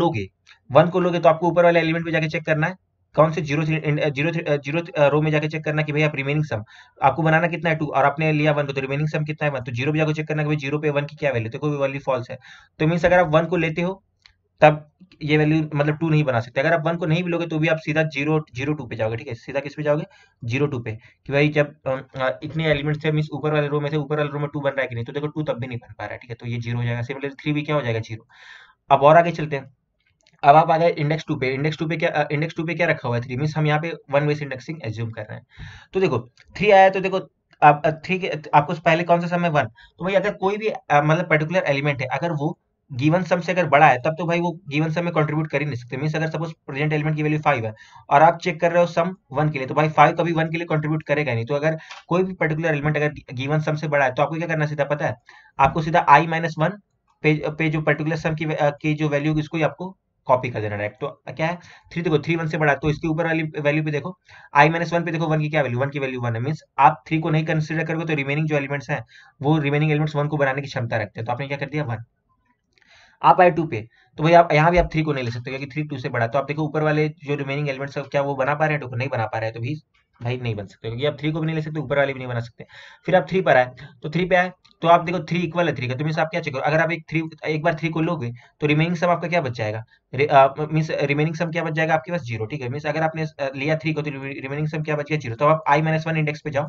A: लोगे तो आपको ऊपर वाले एलिमेंट पे जाके चेक करना है, कौन से जीरो जीरो जीरो रो में जाके चेक करना है कि भाई आप रिमेनिंग सम आपको बनाना कितना है, टू, और आपने लिया वन को, तो रिमेनिंग सम कितना है, वन। तो जीरो पे जाकर चेक करना है कि भाई जीरो पे वन की क्या वैल्यू, तो कोई वैल्यू फॉल्स है। तो मीन्स अगर आप वन को लेते हो तब ये वैल्यू मतलब टू नहीं बना सकते। अगर आप वन को नहीं भी लोगे तो भी आप सीधा जीरो जीरो टू पे जाओगे, ठीक है। सीधा किस पे जाओगे, जीरो टू पे, कि भाई जब इतने एलिमेंट्स थे, मीन्स ऊपर वाले रो में थे, ऊपर वाले रो में टू बन रहा है कि नहीं, तो देखो टू तब भी नहीं बन पा रहा है, ठीक है। तो ये जीरो हो जाएगा। सिमिलरली थ्री भी क्या हो जाएगा, जीरो। अब और आगे चलते हैं। अब आप आ गए इंडेक्स टू पे क्या रखा हुआ है, थ्री, मीन्स हम यहाँ पे वन वेस इंडेक्सिंग एज्यूम कर रहे हैं। तो देखो थ्री आया तो देखो आप थ्री के आपको पहले कौन सा सम है, वन। तो भाई अगर कोई भी मतलब पर्टिकुलर एलिमेंट है, अगर वो गिवन सम से अगर बड़ा है तब तो भाई वो गिवन सम में कंट्रीब्यूट कर ही नहीं सकते। मीन्स अगर सपोज प्रेजेंट एलिमेंट की वैल्यू फाइव है और आप चेक कर रहे हो सम वन के लिए, तो भाई फाइव कभी वन के लिए कंट्रीब्यूट करेगा ही नहीं। तो अगर कोई भी पर्टिकुलर एलिमेंट अगर गिवन सम से बड़ा है तो आपको क्या करना है, सीधा पता है, आपको सीधा आई माइनस वन पे जो पर्टिकुलर सम की जो वैल्यू इसको ही आपको कॉपी कर देना डायरेक्ट। तो क्या है, थ्री देखो थ्री वन से बड़ा है, तो इसके ऊपर वाली वैल्यू पे देखो, आई माइनस वन पे देखो, वन की क्या वैल्यू, वन की वैल्यू वन है। मीन्स आप थ्री को नहीं कंसिडर करोगे तो रिमेनिंग जो एलिमेंट्स हैं वो रिमेनिंग एलिमेंट्स वन को बनाने की क्षमता रखते हैं। तो आपने क्या कर दिया, वन। आप आए टू पे तो भाई आप यहाँ भी आप थ्री को नहीं ले सकते क्योंकि थ्री टू से बड़ा है। तो आप देखो ऊपर वाले जो रिमेनिंग एलिमेंट्स है क्या वो बना पा रहे हैं, टू को नहीं बना पा रहे हैं, तो भी भाई नहीं बन सकते, क्योंकि आप थ्री को भी नहीं ले सकते, मीन्स ऊपर वाले भी नहीं बना सकते। फिर आप थ्री पर आए तो थ्री पे आए तो आप देखो थ्री इक्वल है थ्री का, तो मीन्स आप क्या चेक करो, अगर आप एक बार थ्री को लोगे तो रिमेनिंग सम आपका क्या बच जाएगा, मीन्स रिमेनिंग सम क्या बच जाएगा आपके पास, जीरो, ठीक है। मीन्स अगर आपने लिया थ्री को तो रिमेनिंग सम क्या बच गया, जीरो। तो आप आई माइनस वन इंडेक्स पे जाओ,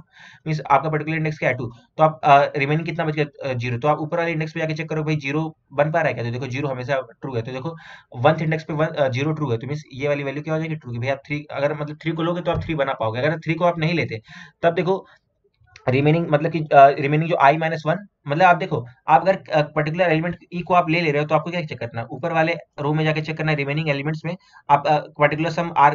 A: मीन्स आपका पर्टिकुलर इंडेक्स क्या है, टू। तो आप रिमेनिंग कितना बच गया, जीरो। तो आप ऊपर वाले इंडेक्स पे जाके चेक करो भाई जीरो बन पा रहा है क्या, तो देखो जीरो हमेशा ट्रू है। तो देखो वन इंडेक्स पे जीरो ट्रू है, तो मीन्स ये वाली वैल्यू क्या हो जाएगी, ट्रू की। भाई आप थ्री अगर मतलब थ्री को लोगे तो आप थ्री बना पाओगे। अगर थ्री को आप नहीं लेते तब देखो रिमेनिंग मतलब कि रिमेनिंग जो आई माइनस वन, मतलब आप देखो, आप अगर पर्टिकुलर एलिमेंट ई को आप ले रहे हो तो आपको क्या चेक करना है, ऊपर वाले रो में जाके चेक करना है रिमेनिंग एलिमेंट्स में। आप पर्टिकुलर सम आर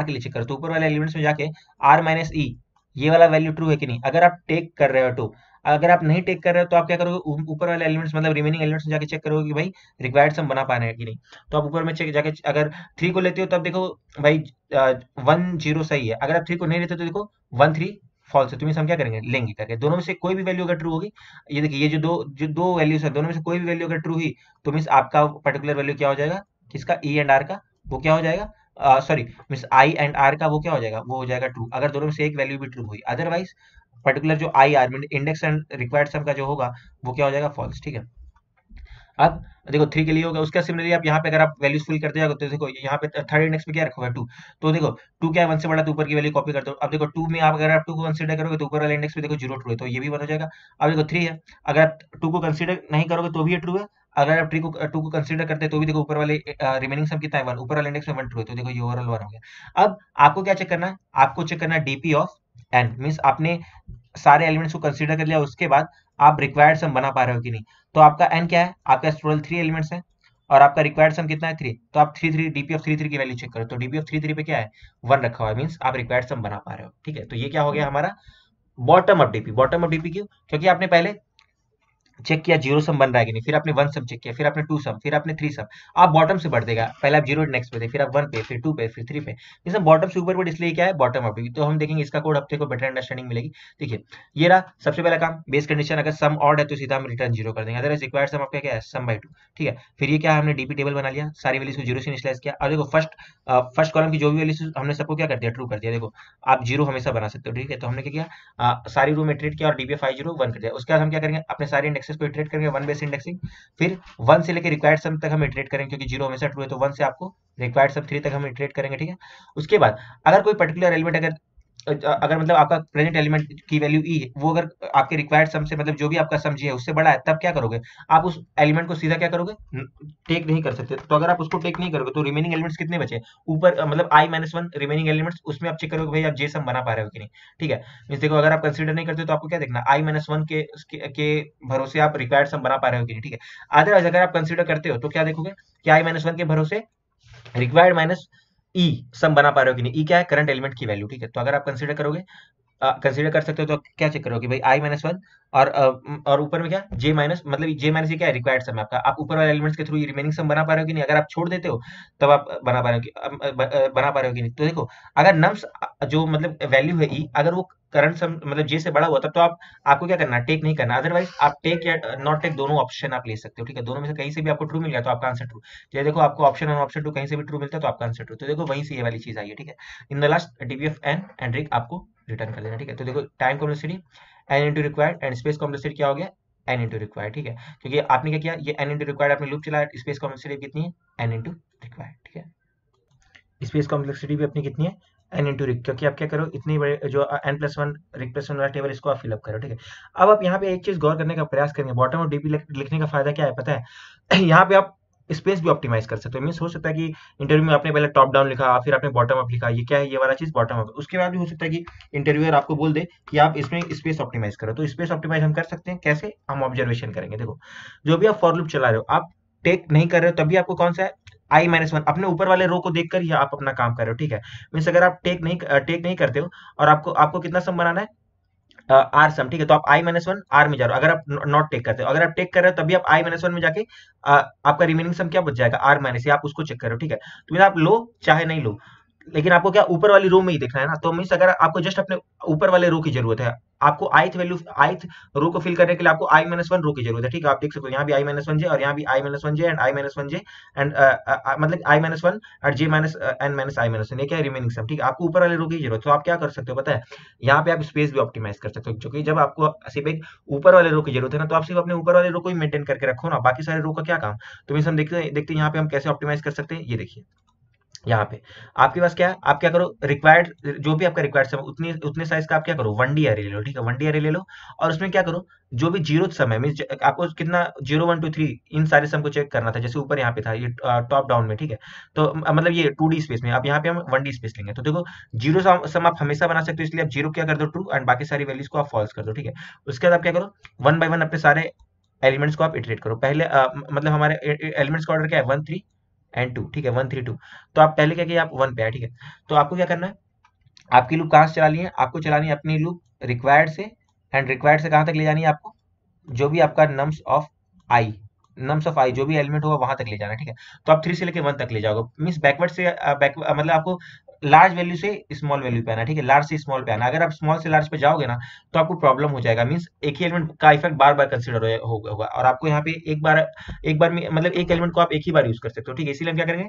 A: के लिए चेक करो, तो ऊपर वाले एलिमेंट्स में जाके आर माइनस ई ये वाला वैल्यू ट्रू है कि नहीं। अगर आप टेक कर रहे हो तो, अगर आप नहीं टेक कर रहे हो तो आप क्या करोगे, ऊपर वाले एलिमेंट्स मतलब रिमेनिंग एलिमेंट्स में जाके चेक करोगे कि भाई रिक्वायर्ड सम बना पा रहे हैं कि नहीं। तो आप ऊपर में चेक जाके अगर थ्री को लेते हो तब देखो भाई वन जीरो सही है। अगर आप थ्री को नहीं लेते तो देखो वन थ्री फॉल्स है। तो मीन्स हम क्या करेंगे, लेंगे करके दोनों में से कोई भी वैल्यू अगर ट्रू होगी, ये देखिए ये जो दो वैल्यूज है दोनों में से कोई भी वैल्यू अगर ट्रू हुई तो मीन्स आपका पर्टिकुलर वैल्यू क्या हो जाएगा, किसका, ई एंड आर का, वो क्या हो जाएगा, sorry means I and R का वो क्या हो जाएगा, वो हो जाएगा ट्रू, अगर दोनों में से एक वैल्यू भी ट्रू हुई। अदरवाइज पर्टिकुलर जो I R mean index and required sum का जो होगा वो क्या हो जाएगा, फॉल्स, ठीक है। अब देखो थ्री के लिए होगा, उसका सिमिलरली आप यहाँ पे अगर आप वैल्यूज फिल करते जाओगे तो देखो यहाँ पे थर्ड इंडेक्स पे क्या रखा हुआ है, टू। तो देखो टू क्या है, वन से बड़ा, तो ऊपर की वैल्यू कॉपी करते हो। अब देखो टू में आप अगर आप टू को कंसीडर करोगे तो ऊपर वाले इंडेक्स पे देखो जीरो ट्रू है, तो ये भी वन हो जाएगा। अब देखो थ्री है, अगर आप टू को कंसीडर नहीं करोगे तो भी ये ट्रू है, अगर आप टू को कंसीडर करते हैं तो भी देखो ऊपर वाले रिमेनिंग सम कितना है, वन, ऊपर वाले इंडेक्स में वन ट्रू है, तो देखो ये ओवरऑल वन हो गया। अब आपको क्या चेक करना है, आपको चेक करना है डीपी ऑफ एन, मीन्स आपने सारे एलिमेंट्स को कंसीडर कर लिया, उसके बाद आप रिक्वायर्ड सम बना पा रहे हो कि नहीं। तो आपका एन क्या है, आपके पास टोटल थ्री एलिमेंट्स है और आपका रिक्वायर्ड सम कितना है, थ्री। तो आप three three DP of three three की वैल्यू चेक करो, तो डीपी ऑफ थ्री थ्री पे क्या है, वन रखा हुआ है, मीन्स आप रिक्वायर्ड सम बना पा रहे हो, ठीक है। तो ये क्या हो गया हमारा bottom up DP. Bottom up DP क्यों, क्योंकि आपने पहले चेक किया जीरो सम बन रहा है कि नहीं, फिर आपने वन सम चेक किया, फिर आपने टू सम, फिर आपने थ्री सम। आप बॉटम से बढ़ देगा, पहले आप जीरो नेक्स्ट पे थे, फिर आप वन पे, फिर टू पे, फिर थ्री पे, ये सब बॉटम से ऊपर पर, इसलिए क्या है बॉटम अप। तो हम देखेंगे इसका कोड हफ्ते को बेटर अंडरस्टैंडिंग मिलेगी। देखिए ये रहा सबसे पहला काम, बेस कंडीशन, अगर सम ऑड है तो सीधा हम रिटर्न जीरो कर देंगे, अदरवाइज रिक्वायर्ड सम आपका क्या है, सम बाई टू, ठीक है। फिर ये क्या हमने डीपी टेबल बना लिया, सारी वैल्यूज को जीरो से इनिशियलाइज किया। अब देखो फर्स्ट कॉलम की जो भी वैल्यूज हमने सबको क्या कर दिया, ट्रू कर दिया। देखो आप जीरो हमेशा बना सकते हो, ठीक है। तो हमने क्या किया, सारी रो में ट्रीट किया और डीपी फाइव जीरो वन कर दिया। उसके बाद हम क्या करेंगे, अपने सारे इंडेक्स इंडेक्सेस को इटरेट करेंगे 1 बेस इंडेक्सिंग, फिर 1 से लेकर रिक्वायर्ड सम तक हम इटरेट करेंगे, क्योंकि 0 हमेशा ट्रू है तो 1 से आपको रिक्वायर्ड सम 3 तक हम इटरेट करेंगे, ठीक है। उसके बाद अगर कोई पर्टिकुलर एलिमेंट अगर मतलब आपका प्रेजेंट एलिमेंट की वैल्यू ई है, वो अगर आपके रिक्वायर्ड सम से मतलब जो भी आपका सम जी है उससे बड़ा है, तब क्या करोगे, आप उस एलिमेंट को सीधा क्या करोगे, टेक नहीं कर सकते। तो अगर आप उसको टेक नहीं करोगे तो रिमेनिंग एलिमेंट्स कितने बचे ऊपर, मतलब i-1 रिमेनिंग एलिमेंट्स, उसमें आप चेक करोगे भाई आप जे सम बना पा रहे हो कि नहीं, ठीक है। मींस देखो अगर आप कंसीडर नहीं करते तो आपको क्या देखना, i-1 के भरोसे आप रिक्वायर्ड सम बना पा रहे हो कि नहीं, ठीक है। अदरवाइज अगर आप कंसीडर करते हो तो क्या देखोगे कि i-1 के भरोसे रिक्वायर्ड माइनस ई सम बना पा रहे हो कि नहीं, ई क्या है, करंट एलिमेंट की वैल्यू, ठीक है। तो अगर आप कंसीडर करोगे, कंसीडर कर सकते हो तो क्या चेक करोगे भाई i-1 और ऊपर में क्या जे माइनस, मतलब जे माइनस ये क्या है, रिक्वायर्ड सम है आपका, आप ऊपर वाले एलिमेंट्स के थ्रू रिमेनिंग सम बना पा रहे हो कि नहीं, अगर आप छोड़ देते हो तब आप बना पा रहे हो बना पा रहे हो कि नहीं। तो देखो अगर नम्स जो मतलब वैल्यू है ई, अगर वो करंट सम मतलब जे से बड़ा हुआ तब तो आपको क्या करना है, टेक नहीं करना। अदरवाइज आप टेक या नॉट टेक दोनों ऑप्शन आप ले सकते हो, ठीक है। दोनों में से कहीं से भी आपको ट्रू मिल गया तो आपका आंसर ट्रू, ये देखो आपको ऑप्शन 1 ऑप्शन 2 कहीं से भी ट्रू मिलता है तो आपका आंसर ट्रू। तो देखो वहीं से ये वाली चीज आई है, ठीक है। In the last DBF N and req आपको रिटर्न कर देना, ठीक है। तो देखो time complexity N into required and space complexity क्या हो गया, एन इंटू रिक्वायर्ड, ठीक है। क्योंकि आपने क्या किया, ये एन इंटू रिक्वायर्ड आपने लूप चलाया, स्पेस कॉम्प्लेक्सिटी कितनी है, एन इंटू रिक्वायर्ड, ठीक है। स्पेस कॉम्प्लेक्सिटी भी अपनी कितनी है, एन इंटू रिक, क्योंकि आप क्या करो, इतनी बड़े जो n+1 रिक प्लस वन वाला टेबल इसको आप फिलअप करो, ठीक है। अब आप यहाँ पे एक चीज गौर करने का प्रयास करेंगे, बॉटम ऑफ डीपी लिखने का फायदा क्या है पता है यहाँ पे आप स्पेस भी ऑप्टिमाइज कर सकते हो। मीन्स हो सकता है कि इंटरव्यू में आपने पहले टॉप डाउन लिखा, फिर आपने बॉटम अप लिखा, ये क्या है, ये वाला चीज बॉटम अप, उसके बाद भी हो सकता है कि इंटरव्यूअर आपको बोल दे कि आप इसमें स्पेस ऑप्टिमाइज करो। तो स्पेस ऑप्टिमाइज हम कर सकते हैं कैसे, हम ऑब्जर्वेशन करेंगे। देखो जो भी आप फॉर लूप चला रहे हो, आप टेक नहीं कर रहे हो तभी आपको कौन सा है, i-1 अपने ऊपर वाले रो को देखकर ही आप अपना काम कर रहे हो, ठीक है। मीन्स अगर आप टेक नहीं करते हो और आपको आपको कितना सम बनाना है, आर सम, ठीक है। तो आप i-1 आर में जा रहे हो, अगर आप नॉट टेक करते हो, अगर आप टेक कर रहे हो तभी आप i-1 में जाके आपका रिमेनिंग सम क्या बच जाएगा, आर माइनस, आप उसको चेक कर रहे हो, ठीक है। तो आप लो चाहे नहीं लो, लेकिन आपको क्या ऊपर वाली रो में ही देखना है ना। तो मीन्स अगर आपको जस्ट अपने ऊपर वाले रो की जरूरत है, आपको आईथ रो को फिल करने के लिए आपको i-1 रो की जरूरत है, ठीक है। आप देख सकते हो यहाँ भी i-1 जे और यहाँ भी i-1 J and i-1 J and मतलब i-1 और j minus n minus i-1, ये क्या है, रिमेनिंग सम, ठीक है। आपको ऊपर वाले रो की जरूरत है, तो आप क्या कर सकते हो पता है, यहाँ पे आप स्पेस भी ऑप्टिमाइज कर सकते हो, क्योंकि जब आपको सिर्फ एक ऊपर वाले रो की जरूरत है ना, तो आप सिर्फ अपने ऊपर वाले रो को ही मेंटेन करके रखो ना, बाकी सारे रो का क्या काम। तो मीन्स हम देखते हैं यहाँ पे हम कैसे ऑप्टिमाइज कर सकते हैं, ये देखिए यहाँ पे आपके पास क्या है, आप क्या करो, रिक्वायर्ड जो भी आपका रिक्वायर्ड सम उतनी उतने साइज का आप क्या करो, 1D एरे ले लो, ठीक है। 1D एरे ले लो और उसमें क्या करो, जो भी जीरो सम है, मींस आपको कितना 0 1 2 3 इन सारे सम को चेक करना था, जैसे ऊपर यहाँ पे था ये टॉप डाउन में, ठीक है। तो मतलब ये 2D स्पेस में, अब यहाँ पे हम 1D स्पेस लेंगे। तो देखो जीरो सम आप हमेशा बना सकते हो, इसलिए आप जीरो क्या कर दो, ट्रू, एंड बाकी सारी वैल्यूज को आप फॉल्स कर दो, ठीक है। उसके बाद आप क्या करो, 1 बाय 1 अपने सारे एलिमेंट्स को आप इटरेट करो। पहले मतलब हमारे एलिमेंट्स का ऑर्डर क्या है, 1 3 एंड 2, ठीक है, 1 3 2। तो आप पहले क्या किया, आप 1 पे आए, ठीक है। तो आपको क्या करना है, आपकी लूप कहाँ से चलानी है, आपको चलानी है अपनी लूप रिक्वायर्ड से, एंड रिक्वायर्ड से कहाँ तक ले जानी है आपको, जो भी आपका नम्स ऑफ आई जो भी एलिमेंट होगा वहां तक ले जाना है, ठीक है। तो आप 3 से लेके 1 तक ले जाओगे, मीन्स बैकवर्ड से मतलब आपको लार्ज वैल्यू से स्मॉल वैल्यू पे आना है, ठीक है, लार्ज से स्मॉल पे आना। अगर आप स्मॉल से लार्ज पे जाओगे ना तो आपको प्रॉब्लम हो जाएगा, मीन्स एक ही एलिमेंट का इफेक्ट बार बार कंसिडर होगा और आपको यहाँ पे एक बार में मतलब एक एलिमेंट को आप एक ही बार यूज कर सकते हो, ठीक है। इसीलिए हम क्या करेंगे,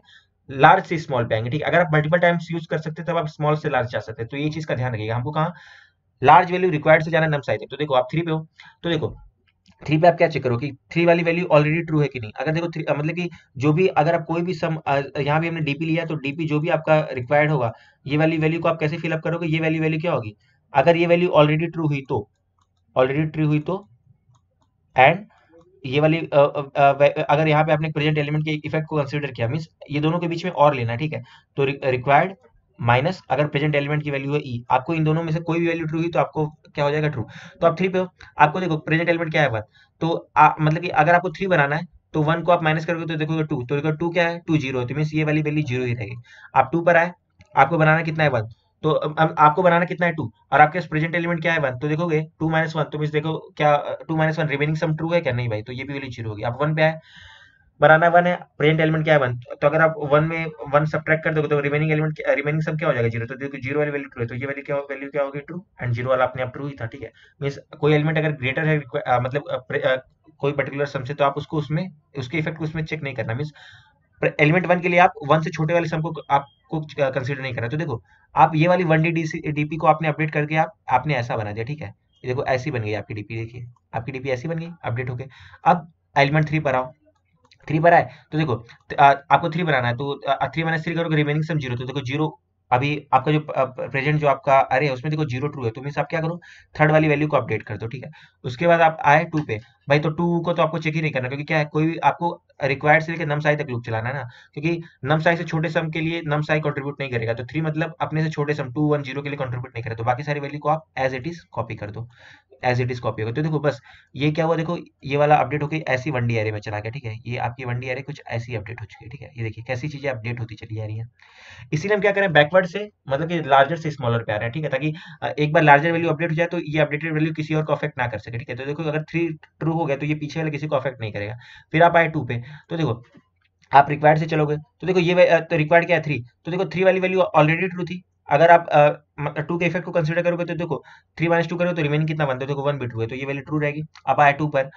A: लार्ज से स्मॉल पे आएंगे, ठीक है। अगर आप मल्टीपल टाइम्स यूज कर सकते हैं तब आप स्मॉल से लार्ज जा सकते हैं, तो ये चीज का ध्यान रखिएगा, हमको कहाँ लार्ज वैल्यू रिक्वायर्ड से जाना नम साइज। तो देखो आप 3 पे हो, तो देखो 3 पे आप क्या चेक करो कि 3 वाली वैल्यू ऑलरेडी ट्रू है कि नहीं। अगर देखो मतलब कि जो भी अगर आप कोई भी सम यहाँ भी हमने डीपी लिया, तो डीपी जो भी आपका रिक्वायर्ड होगा, ये वाली वैल्यू को आप कैसे फिलअप करोगे, ये वाली वैल्यू क्या होगी, अगर ये वैल्यू ऑलरेडी ट्रू हुई तो, ऑलरेडी ट्रू हुई तो, एंड ये वाली अगर यहाँ पे आपने प्रेजेंट एलिमेंट के इफेक्ट को कंसीडर किया, मींस ये दोनों के बीच में और लेना है, ठीक है। तो रिक्वायर्ड माइनस अगर प्रेजेंट एलिमेंट की वैल्यू है ई, आपको इन दोनों में से कोई भी वैल्यू ट्रू हुई तो आपको क्या हो जाएगा, ट्रू। तो आप 3 पे हो, आपको देखो प्रेजेंट एलिमेंट क्या है 1, तो मतलब कि अगर आपको 3 बनाना है तो 1 को आप माइनस करोगे तो देखोगे 2, तो देखो 2 क्या है, 2 जीरो है, तो मींस ये वाली वैल्यू जीरो ही रहेगी। आप 2 पर आए, आपको बनाना कितना है 1, तो अब आपको बनाना कितना है 2, और आपके पास प्रेजेंट एलिमेंट क्या है 1, तो देखोगे 2 माइनस 1, तो मींस देखो क्या 2 माइनस 1 रिमेनिंग सम ट्रू है क्या, नहीं भाई, तो ये भी वैल्यू जीरो होगी। आप 1 पे आए, बनाना 1 है, प्रेजेंट एलिमेंट क्या है 1, तो अगर आप 1 में 1 सब्ट्रैक्ट कर दोगे तो रिमेनिंग सम क्या हो जाएगा, जीरो। तो देखो जीरो वाली वैल्यू ट्रू है, तो ये वैल्यू क्या होगी, ट्रू, एंड जीरो वाला अपने आप ट्रू ही था, ठीक है। मींस कोई एलिमेंट अगर ग्रेटर है मतलब कोई पर्टिकुलर सम से, तो आप उसको उसमें उसके इफेक्ट को उसमें चेक नहीं करना। मींस एलिमेंट 1 के लिए आप 1 से छोटे वाले सम को आपको कंसीडर नहीं करना। तो देखो आप ये वाली 1D डीपी को आपने अपडेट करके आपने ऐसा बना दिया, ठीक है। ये देखो ऐसी बन गई आपकी डीपी, देखिए आपकी डीपी ऐसी बन गई अपडेट होके। अब एलिमेंट 3 पर आओ, 3 पर आए तो देखो आपको 3 बनाना है, तो 3 - 3 करोगे, रिमेनिंग सम 0, तो देखो 0। अभी आपका जो प्रेजेंट जो आपका अरे है उसमें देखो 0 ट्रू है, तो मीन्स आप क्या करो, थर्ड वाली वैल्यू को अपडेट कर दो, ठीक है। उसके बाद आप आए 2 पे, भाई तो 2 को तो आपको चेक ही नहीं करना, क्योंकि क्या है, कोई भी आपको रिक्वायर्ड से लेकर नम साई तक लूप चलाना है ना, क्योंकि नम साई से छोटे सम के लिए नम साई कंट्रीब्यूट नहीं करेगा, तो 3 मतलब अपने से छोटे सम 2 1 0 के लिए कंट्रीब्यूट नहीं करेगा, तो बाकी सारी वैल्यू को आप एज इट इज कॉपी कर दो, एज इट इज कॉपी होगा। तो देखो बस ये क्या हुआ, देखो ये वाला अपडेट होकर ऐसी 1D एरे में चला गया, ठीक है। ये आपकी 1D एरे कुछ ऐसी अपडेट हो चुकी है, ठीक है। ये देखिए कैसी चीजें अपडेट होती चली जा रही है। इसीलिए हम क्या करें, बैकवर्ड से मतलब कि लार्जर से स्मॉलर पे आ रहे हैं, ठीक है, ताकि एक बार लार्जर वैल्यू अपडेट हो जाए तो ये अपडेटेड वैल्यू किसी और को अफेक्ट ना कर सके, ठीक है। तो देखो अगर 3 ट्रू हो गया तो ये पीछे वाले किसी को अफेक्ट नहीं करेगा। फिर आप आए 2 पे, तो देखो आप रिक्वायर्ड से चलोगे, तो देखो ये तो रिक्वायर्ड क्या है 3, तो देखो 3 वाली वैल्यू ऑलरेडी ट्रू थी। अगर आप 2 के इफेक्ट को कंसीडर करोगे तो देखो 3 - 2 करोगे तो रिमेनिंग कितना बनता है, देखो 1 भी ट्रू है, तो ये वैल्यू ट्रू रहेगी। अब आए 2 पर,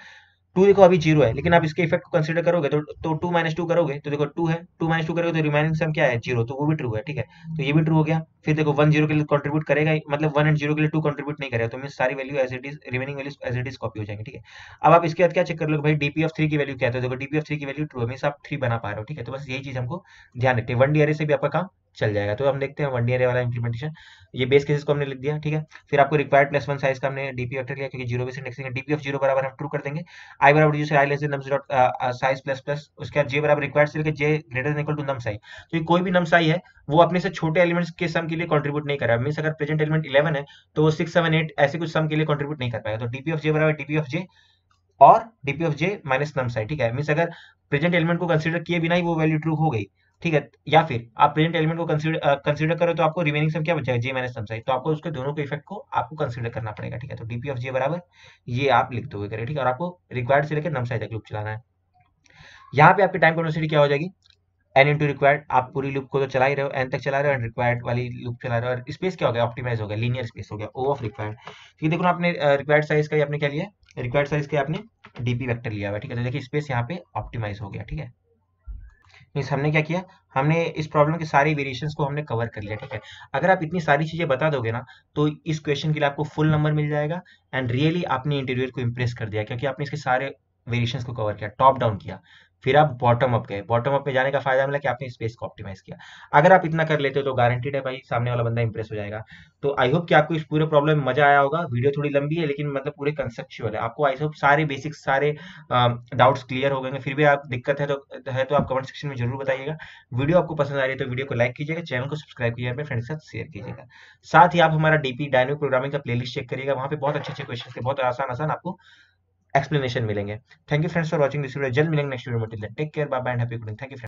A: 2 देखो अभी 0 है, लेकिन आप इसके इफेक्ट को कंसीडर करोगे तो 2 - 2 करोगे तो देखो 2 है, 2 - 2 करोगे तो रिमेनिंग सम क्या है 0, तो वो भी ट्रू है, ठीक है। तो ये भी ट्रू हो गया। फिर देखो 1 0 के लिए कंट्रीब्यूट करेगा ही, मतलब 1 एंड 0 के लिए 2 कंट्रीब्यूट नहीं करेगा, तो मीन सारी value as it is, remaining values as it is copy हो जाएंगी, ठीक है। अब आप इसके बाद क्या चेक कर लो भाई, डीपी ऑफ 3 की वैल्यू क्या है, तो देखो डीपी ऑफ 3 की वैल्यू ट्रू है, मीन आप 3 बना पा रहे हो, ठीक है। तो बस यही चीज हमको ध्यान रखते हैं, 1D एरे से भी आपका काम चल जाएगा। तो हम देखते हैं 1D एरे वाला इंप्लीमेंटेशन। ये बेस केसेस को हमने लिख दिया, ठीक है। फिर आपको रिक्वायर्ड +1 साइज का हमने डीपी वेक्टर लिया, क्योंकि 0 बेस इंडेक्सिंग है। डीपी ऑफ 0 बराबर हम ट्रू कर देंगे, आई बराबर use I less than num dot size plus plus, उसके बाद जे बराबर रिक्वायर्ड से लेकर J greater than equal to num साई। तो कोई भी नम साई है वो अपने से छोटे एलिमेंट्स के सम के लिए कंट्रीब्यूट नहीं कर रहा है, मींस अगर प्रेजेंट एलिमेंट 11 है तो वो 6 7 8 ऐसे कुछ सम के लिए कंट्रीब्यूट नहीं कर पाएगा। तो डीपी ऑफ जे बराबर डीपी ऑफ जे और डीपी ऑफ जे माइनस नम साई, ठीक है। मींस अगर प्रेजेंट एलिमेंट को कंसीडर किए बिना ही वो वैल्यू ट्रू हो गई, ठीक है, या फिर आप प्रेजेंट एलिमेंट को कंसीडर करो तो आपको रिमेनिंग सम क्या बचेगा, जे माइनस नम साई, तो आपको उसके दोनों के इफेक्ट को आपको कंसीडर करना पड़ेगा, ठीक है। तो डीपी ऑफ जे बराबर ये आप लिख दोगे करें, ठीक है, और आपको रिक्वायर्ड से लेकर नम साई तक लूप चलाना है। यहाँ पे आपकी टाइम कॉम्प्लेक्सिटी क्या हो जाएगी, एन इंटू रिक्वायर्ड, आप पूरी लूप को तो चला ही रहे हो, एन तक चला रहे हो, एंड रिक्वायर्ड वाली लूप चला रहे हो, और स्पेस क्या हो गया, ऑप्टिमाइज हो गया, लीनियर स्पेस हो गया, ओ ऑफ रिक्वायर्ड। ठीक है, देखो ना आपने रिक्वायर्ड साइज का ही आपने क्या लिया, रिक्वायर्ड साइज का आपने डीपी वेक्टर लिया हुआ है, ठीक है। तो देखिए स्पेस यहाँ पे ऑप्टिमाइज हो गया, ठीक है। मीन्स हमने क्या किया, हमने इस प्रॉब्लम के सारे वेरिएशंस को हमने कवर कर लिया, ठीक है। अगर आप इतनी सारी चीजें बता दोगे ना तो इस क्वेश्चन के लिए आपको फुल नंबर मिल जाएगा, एंड रियली आपने इंटरव्यूअर को इंप्रेस कर दिया, क्योंकि आपने इसके सारे वेरिएशंस को कवर किया, टॉप डाउन किया, फिर आप बॉटम अप गए। बॉटम अप में जाने का फायदा मिला कि आपने स्पेस को ऑप्टिमाइज किया। अगर आप इतना कर लेते हो तो गारंटीड है भाई सामने वाला बंदा इंप्रेस हो जाएगा। तो आई होप कि आपको इस पूरे प्रॉब्लम में मजा आया होगा। वीडियो थोड़ी लंबी है लेकिन मतलब पूरे कंसेप्चुअल है, आपको आई होप सारे बेसिक्स सारे डाउट्स क्लियर हो गए। फिर भी आप दिक्कत है तो आप कमेंट सेक्शन में जरूर बताइएगा। वीडियो आपको पसंद आ रही है तो वीडियो को लाइक कीजिएगा, चैनल को सब्सक्राइब कीजिएगा, अपने फ्रेंड्स के साथ शेयर कीजिएगा। साथ ही आप हमारा डीपी डायनेमिक प्रोग्रामिंग का प्लेलिस्ट चेक करिएगा, वहाँ पे बहुत अच्छे अच्छे क्वेश्चन के बहुत आसान आसान आपको एक्सप्लेनेशन मिलेंगे। Thank you friends for watching this video. जल्द मिलेंगे नेक्स्ट वीडियो में, till then take care, bye bye and happy coding. Thank you.